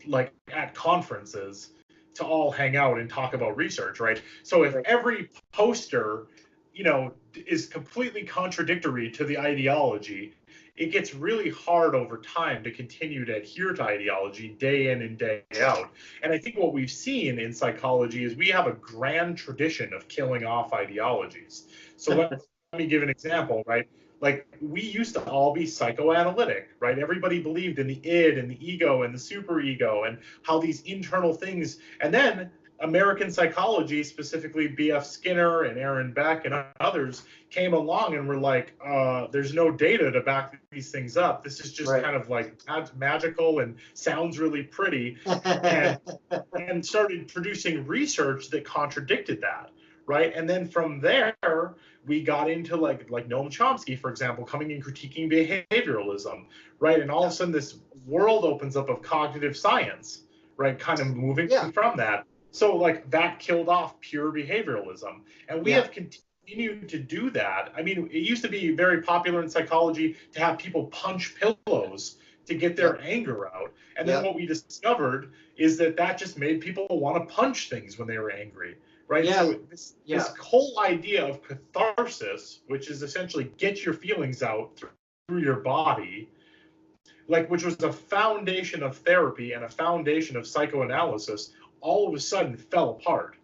S1: at conferences to all hang out and talk about research, right? So if every poster, is completely contradictory to the ideology, it gets really hard over time to continue to adhere to ideology day in and day out. And I think what we've seen in psychology is we have a grand tradition of killing off ideologies. So let me give an example, right? Like, we used to all be psychoanalytic, right? Everybody believed in the id and the ego and the superego and how these internal things. And then American psychology, specifically B.F. Skinner and Aaron Beck and others, came along and were like, there's no data to back these things up. This is just kind of like magical and sounds really pretty, and started producing research that contradicted that. Right. And then from there, we got into like Noam Chomsky, for example, coming and critiquing behavioralism. Right. And all of a sudden, this world opens up of cognitive science. Right. Kind of moving from that. So like that killed off pure behavioralism. And we have continued to do that. I mean, it used to be very popular in psychology to have people punch pillows to get their anger out. And then what we discovered is that just made people want to punch things when they were angry. Right. So this whole idea of catharsis, which is essentially get your feelings out through your body, like, which was a foundation of therapy and a foundation of psychoanalysis, all of a sudden fell apart.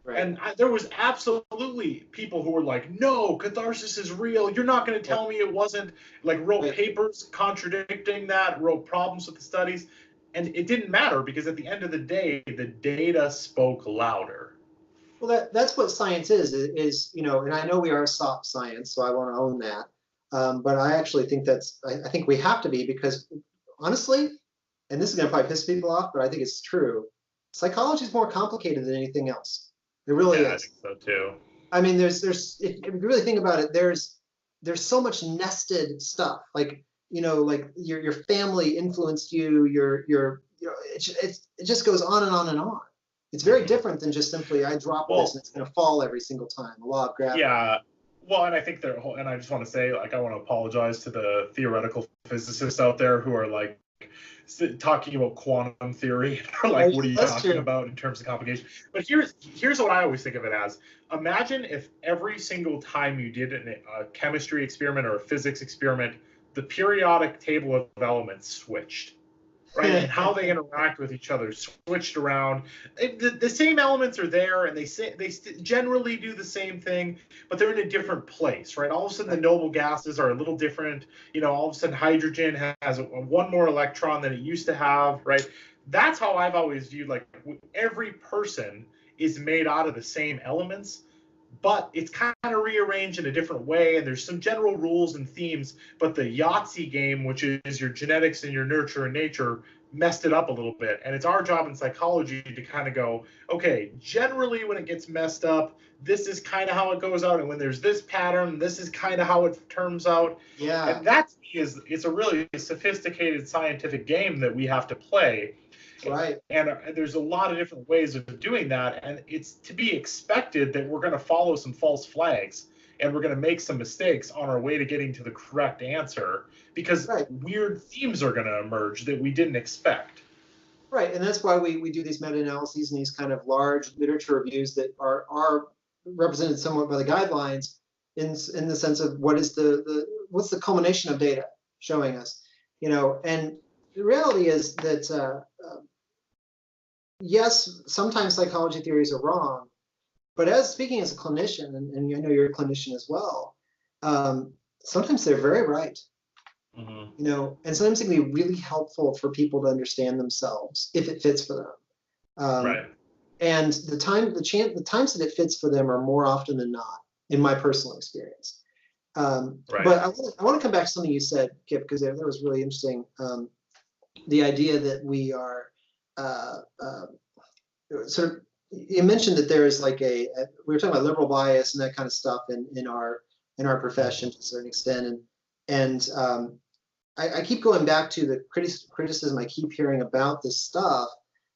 S1: Right. And there was absolutely people who were like, no, catharsis is real. You're not going to tell me it wasn't. Like, wrote papers contradicting that, wrote problems with the studies. And it didn't matter, because at the end of the day, the data spoke louder.
S2: Well, that's what science is, you know, and I know we are soft science, so I want to own that. But I actually think I think we have to be, because honestly, and this is going to probably piss people off, but I think it's true, psychology is more complicated than anything else. It really is.
S1: I think so too.
S2: I mean, there's if you really think about it, there's so much nested stuff. Like, you know, like your family influenced you, it just goes on and on and on. It's very different than just simply I drop this and it's going to fall every single time. The law of gravity.
S1: Yeah. Well, and I think and I just want to say, like, I want to apologize to the theoretical physicists out there who are like talking about quantum theory. Like, what are you talking about in terms of complication? But here's what I always think of it as. Imagine if every single time you did a chemistry experiment or a physics experiment, the periodic table of elements switched. Right, and how they interact with each other switched around. The same elements are there, and they generally do the same thing, but they're in a different place. Right, all of a sudden the noble gases are a little different. You know, all of a sudden hydrogen has one more electron than it used to have. Right, that's how I've always viewed, like, every person is made out of the same elements, but it's kind of rearranged in a different way, and there's some general rules and themes, but the Yahtzee game, which is your genetics and your nurture and nature, messed it up a little bit. And it's our job in psychology to kind of go, okay, generally when it gets messed up, this is kind of how it goes out, and when there's this pattern, this is kind of how it turns out.
S2: Yeah.
S1: And that, to me, it's a really sophisticated scientific game that we have to play.
S2: Right.
S1: And there's a lot of different ways of doing that. And it's to be expected that we're going to follow some false flags and we're going to make some mistakes on our way to getting to the correct answer, because weird themes are going to emerge that we didn't expect.
S2: Right. And that's why we do these meta-analyses and these kind of large literature reviews that are represented somewhat by the guidelines in the sense of what's the culmination of data showing us, you know. And the reality is that, yes, sometimes psychology theories are wrong, but speaking as a clinician, and I know you're a clinician as well, sometimes they're very right. You know, and sometimes it can be really helpful for people to understand themselves if it fits for them.
S1: Right.
S2: And the times that it fits for them are more often than not, in my personal experience. But I want to come back to something you said, Kip, because that was really interesting. The idea that we are sort of, you mentioned that there is like we were talking about liberal bias and that kind of stuff in our profession to a certain extent, and I keep going back to the criticism I keep hearing about this stuff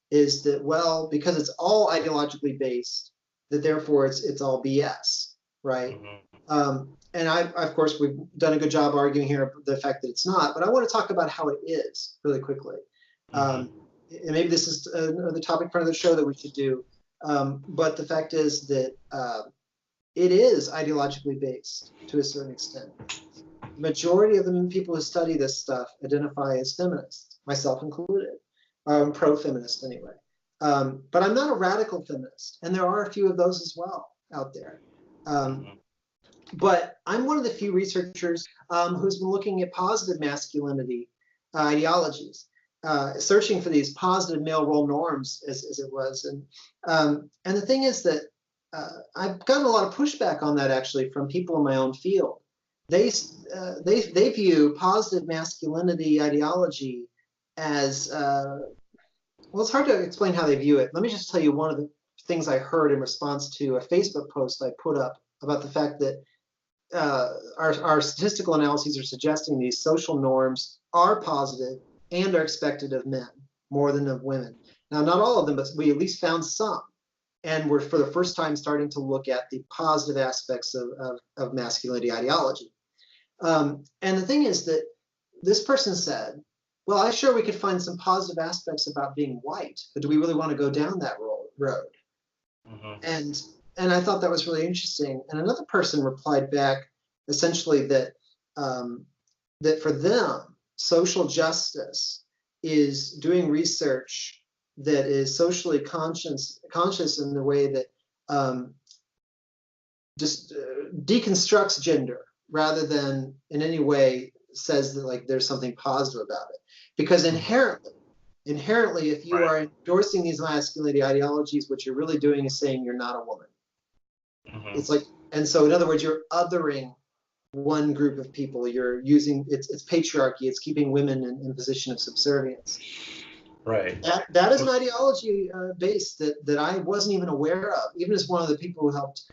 S2: is that, well, because it's all ideologically based, that therefore it's all BS, right? And of course, we've done a good job arguing here the fact that it's not, but I want to talk about how it is really quickly. And maybe this is the topic part of the show that we should do. But the fact is that it is ideologically based to a certain extent. majority of the people who study this stuff identify as feminists, myself included, pro-feminist anyway. But I'm not a radical feminist, and there are a few of those as well out there. But I'm one of the few researchers who's been looking at positive masculinity ideologies, searching for these positive male role norms, as it was. And the thing is that I've gotten a lot of pushback on that, actually, from people in my own field. They view positive masculinity ideology as, well, it's hard to explain how they view it. Let me just tell you one of the things I heard in response to a Facebook post I put up about the fact that our statistical analyses are suggesting these social norms are positive and are expected of men more than of women. Now, not all of them, but we at least found some. And we're, for the first time, starting to look at the positive aspects of masculinity ideology. And the thing is that this person said, well, I'm sure we could find some positive aspects about being white, but do we really want to go down that road? And I thought that was really interesting. And another person replied back essentially that that for them, social justice is doing research that is socially conscious in the way that just deconstructs gender rather than in any way says that like there's something positive about it. Because inherently, if you are endorsing these masculinity ideologies, what you're really doing is saying you're not a woman. It's like, and so in other words, you're othering one group of people. You're using it's patriarchy. It's keeping women in position of subservience.
S1: Right.
S2: That is an ideology base that I wasn't even aware of. Even as one of the people who helped,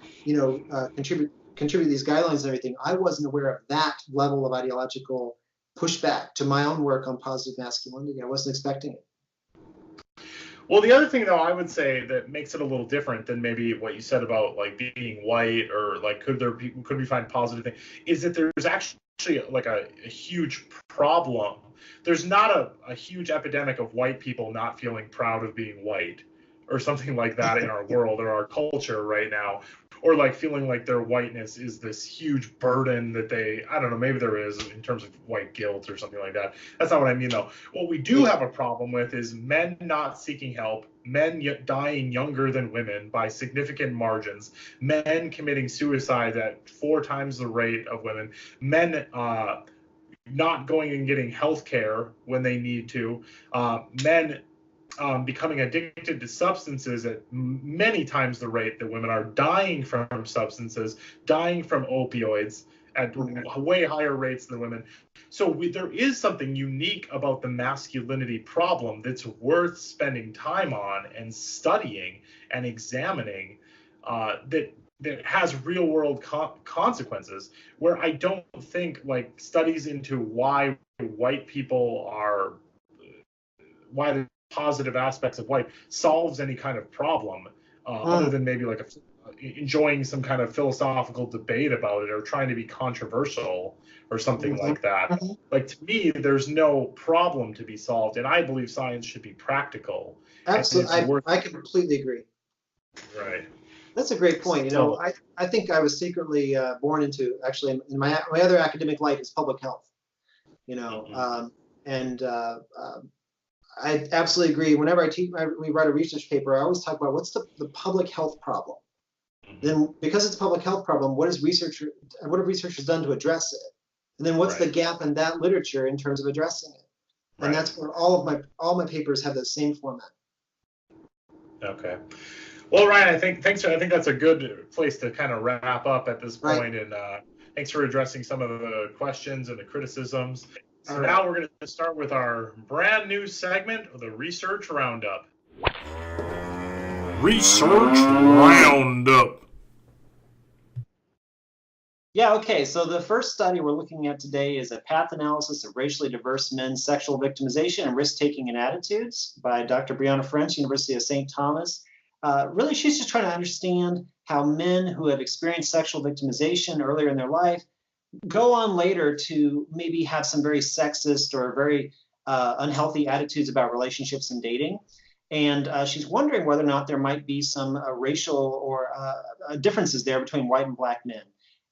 S2: contribute these guidelines and everything, I wasn't aware of that level of ideological pushback to my own work on positive masculinity. I wasn't expecting it.
S1: Well, the other thing, though, I would say that makes it a little different than maybe what you said about like being white or like could we find positive thing, is that there's actually like a huge problem. There's not a huge epidemic of white people not feeling proud of being white or something like that in our world or our culture right now, or like feeling like their whiteness is this huge burden that they, I don't know, maybe there is in terms of white guilt or something like that. That's not what I mean, though. What we do have a problem with is men not seeking help, men dying younger than women by significant margins, men committing suicide at 4 times the rate of women, men not going and getting health care when they need to, men becoming addicted to substances at many times the rate that women are, dying from substances, dying from opioids at way higher rates than women. So there is something unique about the masculinity problem that's worth spending time on and studying and examining, that has real world consequences, where I don't think like studies into why white people are, why the positive aspects of white solves any kind of problem, other than maybe like enjoying some kind of philosophical debate about it or trying to be controversial or something like that. Like, to me, there's no problem to be solved, and I believe science should be practical.
S2: Absolutely, I completely agree.
S1: Right.
S2: That's a great point. I think I was secretly born into, actually, in my other academic life is public health. I absolutely agree. Whenever we write a research paper, I always talk about what's the public health problem. Then, because it's a public health problem, what have researchers done to address it? And then what's the gap in that literature in terms of addressing it? And that's where all my papers have the same format.
S1: Okay. Well, Ryan, I think that's a good place to kind of wrap up at this point. And thanks for addressing some of the questions and the criticisms. So now we're going to start with our brand new segment of the Research Roundup.
S4: Research Roundup.
S2: Yeah, okay. So the first study we're looking at today is a path analysis of racially diverse men's sexual victimization and risk-taking and attitudes by Dr. Brianna French, University of St. Thomas. Really, she's just trying to understand how men who have experienced sexual victimization earlier in their life go on later to maybe have some very sexist or very unhealthy attitudes about relationships and dating. And she's wondering whether or not there might be some racial or differences there between white and black men.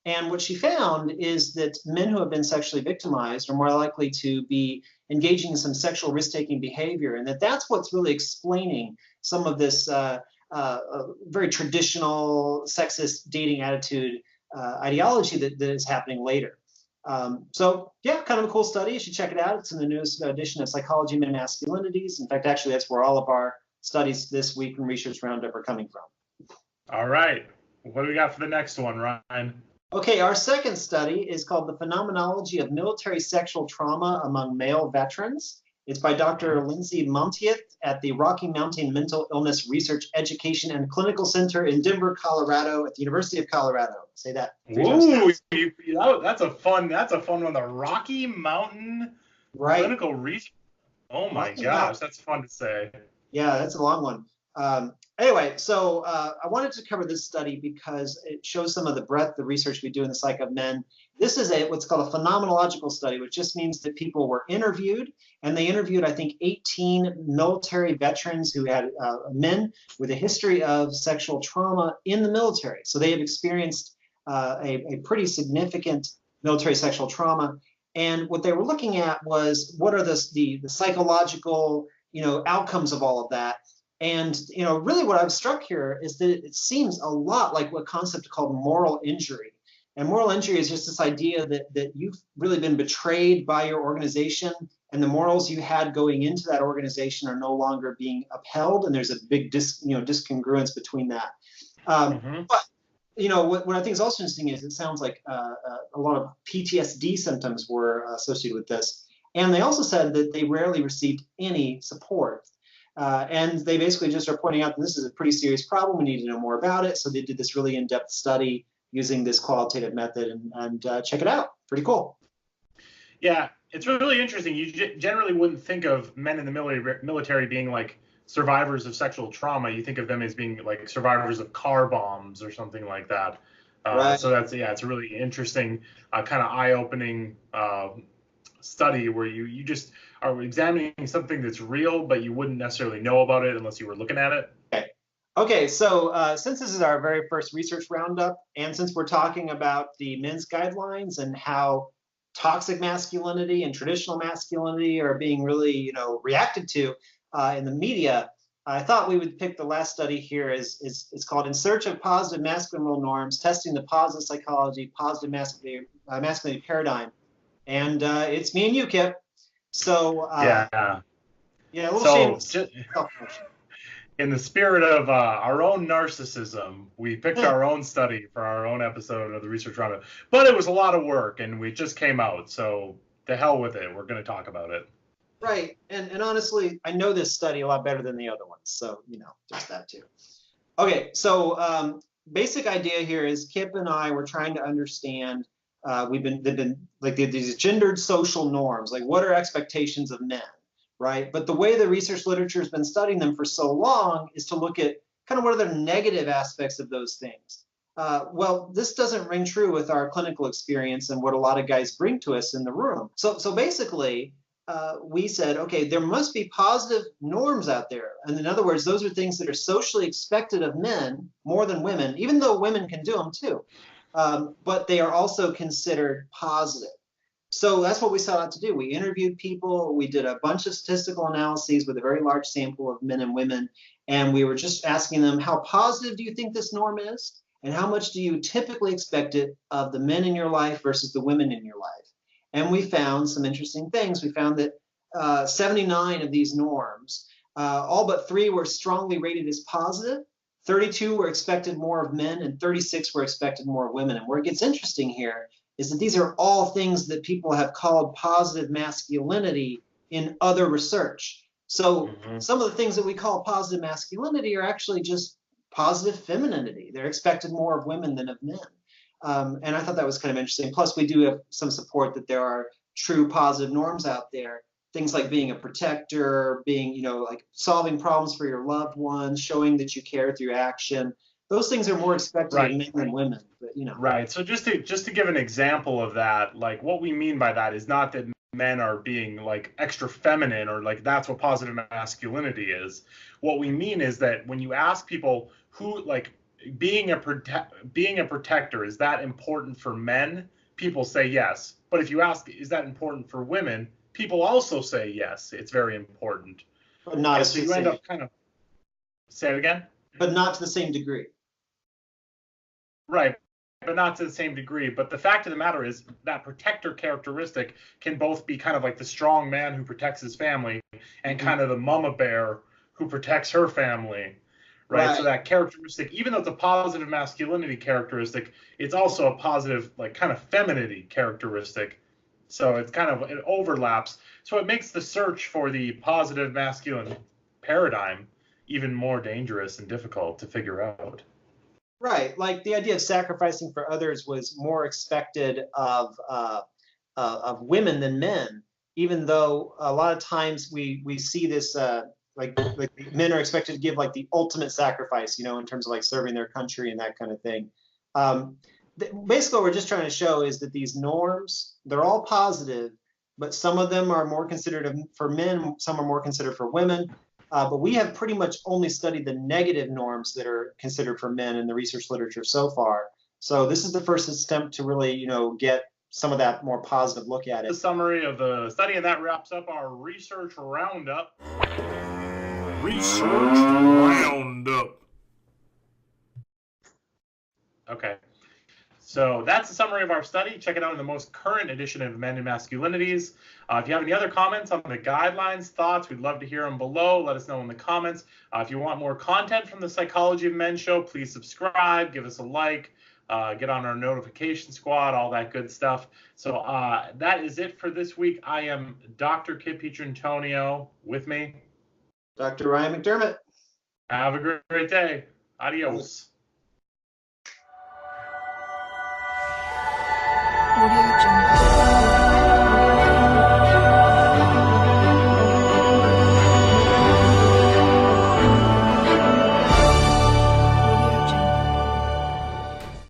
S2: And what she found is that men who have been sexually victimized are more likely to be engaging in some sexual risk-taking behavior, and that's what's really explaining some of this very traditional sexist dating attitude ideology that is happening later. So yeah, kind of a cool study. You should check it out. It's in the newest edition of Psychology, Men, and Masculinities. In fact, actually, that's where all of our studies this week in Research Roundup are coming from.
S1: All right. What do we got for the next one, Ryan?
S2: Okay, our second study is called The Phenomenology of Military Sexual Trauma Among Male Veterans. It's by Dr. Lindsay Montieth at the Rocky Mountain Mental Illness Research Education and Clinical Center in Denver, Colorado, at the University of Colorado. Say that 3 times
S1: Ooh, that's a fun one. The Rocky Mountain Clinical Research. Oh my gosh, that's fun to say.
S2: Yeah, that's a long one. Anyway, so I wanted to cover this study because it shows some of the breadth of research we do in the psyche of men. This is what's called a phenomenological study, which just means that people were interviewed, and they interviewed, I think, 18 military veterans who had men with a history of sexual trauma in the military. So they have experienced a pretty significant military sexual trauma. And what they were looking at was what are the psychological, outcomes of all of that. And, really what I'm struck here is that it seems a lot like what concept called moral injury. And moral injury is just this idea that you've really been betrayed by your organization, and the morals you had going into that organization are no longer being upheld, and there's a big discongruence between that. But what I think is also interesting is it sounds like a lot of PTSD symptoms were associated with this, and they also said that they rarely received any support. And they basically just are pointing out that this is a pretty serious problem. We need to know more about it. So they did this really in-depth study using this qualitative method, and check it out. Pretty cool.
S1: Yeah, it's really interesting. You generally wouldn't think of men in the military being like survivors of sexual trauma. You think of them as being like survivors of car bombs or something like that.
S2: Right.
S1: So it's a really interesting, kind of eye-opening study where you just are examining something that's real, but you wouldn't necessarily know about it unless you were looking at it.
S2: Okay, so since this is our very first research roundup, and since we're talking about the men's guidelines and how toxic masculinity and traditional masculinity are being really, reacted to in the media, I thought we would pick the last study here. It's called In Search of Positive Masculine Role Norms, Testing the Positive Psychology, Positive Masculinity Paradigm. And it's me and you, Kip. So, a little shameless.
S1: In the spirit of our own narcissism, we picked our own study for our own episode of the Research Roundup. But it was a lot of work, and we just came out. So to hell with it. We're going to talk about it.
S2: Right. And honestly, I know this study a lot better than the other ones. So, just that too. Okay. So basic idea here is Kip and I were trying to understand, they've been like these gendered social norms, like what are expectations of men? Right. But the way the research literature has been studying them for so long is to look at kind of what are the negative aspects of those things. Well, this doesn't ring true with our clinical experience and what a lot of guys bring to us in the room. So basically, we said, okay, there must be positive norms out there. And in other words, those are things that are socially expected of men more than women, even though women can do them too. But they are also considered positive. So that's what we set out to do. We interviewed people. We did a bunch of statistical analyses with a very large sample of men and women. And we were just asking them, how positive do you think this norm is? And how much do you typically expect it of the men in your life versus the women in your life? And we found some interesting things. We found that 79 of these norms, all but 3 were strongly rated as positive. 32 were expected more of men, and 36 were expected more of women. And where it gets interesting here is that these are all things that people have called positive masculinity in other research. So some of the things that we call positive masculinity are actually just positive femininity. They're expected more of women than of men. And I thought that was kind of interesting. Plus, we do have some support that there are true positive norms out there. Things like being a protector, being, like solving problems for your loved ones, showing that you care through action. Those things are more expected of men than women, but
S1: Right. So just to give an example of that, like what we mean by that is not that men are being like extra feminine or like that's what positive masculinity is. What we mean is that when you ask people who like being a protector, is that important for men? People say yes. But if you ask, is that important for women? People also say yes, it's very important.
S2: But not
S1: and so you end up kind of, say it again?
S2: But not to the same degree.
S1: Right, but not to the same degree. But the fact of the matter is that protector characteristic can both be kind of like the strong man who protects his family and kind of the mama bear who protects her family. Right. So that characteristic, even though it's a positive masculinity characteristic, it's also a positive, like, kind of femininity characteristic. So it's kind of, it overlaps. So it makes the search for the positive masculine paradigm even more dangerous and difficult to figure out.
S2: Right. Like the idea of sacrificing for others was more expected of women than men, even though a lot of times we see this like men are expected to give like the ultimate sacrifice, in terms of like serving their country and that kind of thing. Basically, what we're just trying to show is that these norms, they're all positive, but some of them are more considered for men, some are more considered for women. But we have pretty much only studied the negative norms that are considered for men in the research literature so far. So this is the first attempt to really, get some of that more positive look at it.
S1: The summary of the study, and that wraps up our research roundup.
S4: Research roundup.
S1: Okay. So that's the summary of our study. Check it out in the most current edition of Men and Masculinities. If you have any other comments on the guidelines, thoughts, we'd love to hear them below. Let us know in the comments. If you want more content from the Psychology of Men show, please subscribe, give us a like, get on our notification squad, all that good stuff. So that is it for this week. I am Dr. Kip Pietrantonio. With me,
S2: Dr. Ryan McDermott.
S1: Have a great day. Adios.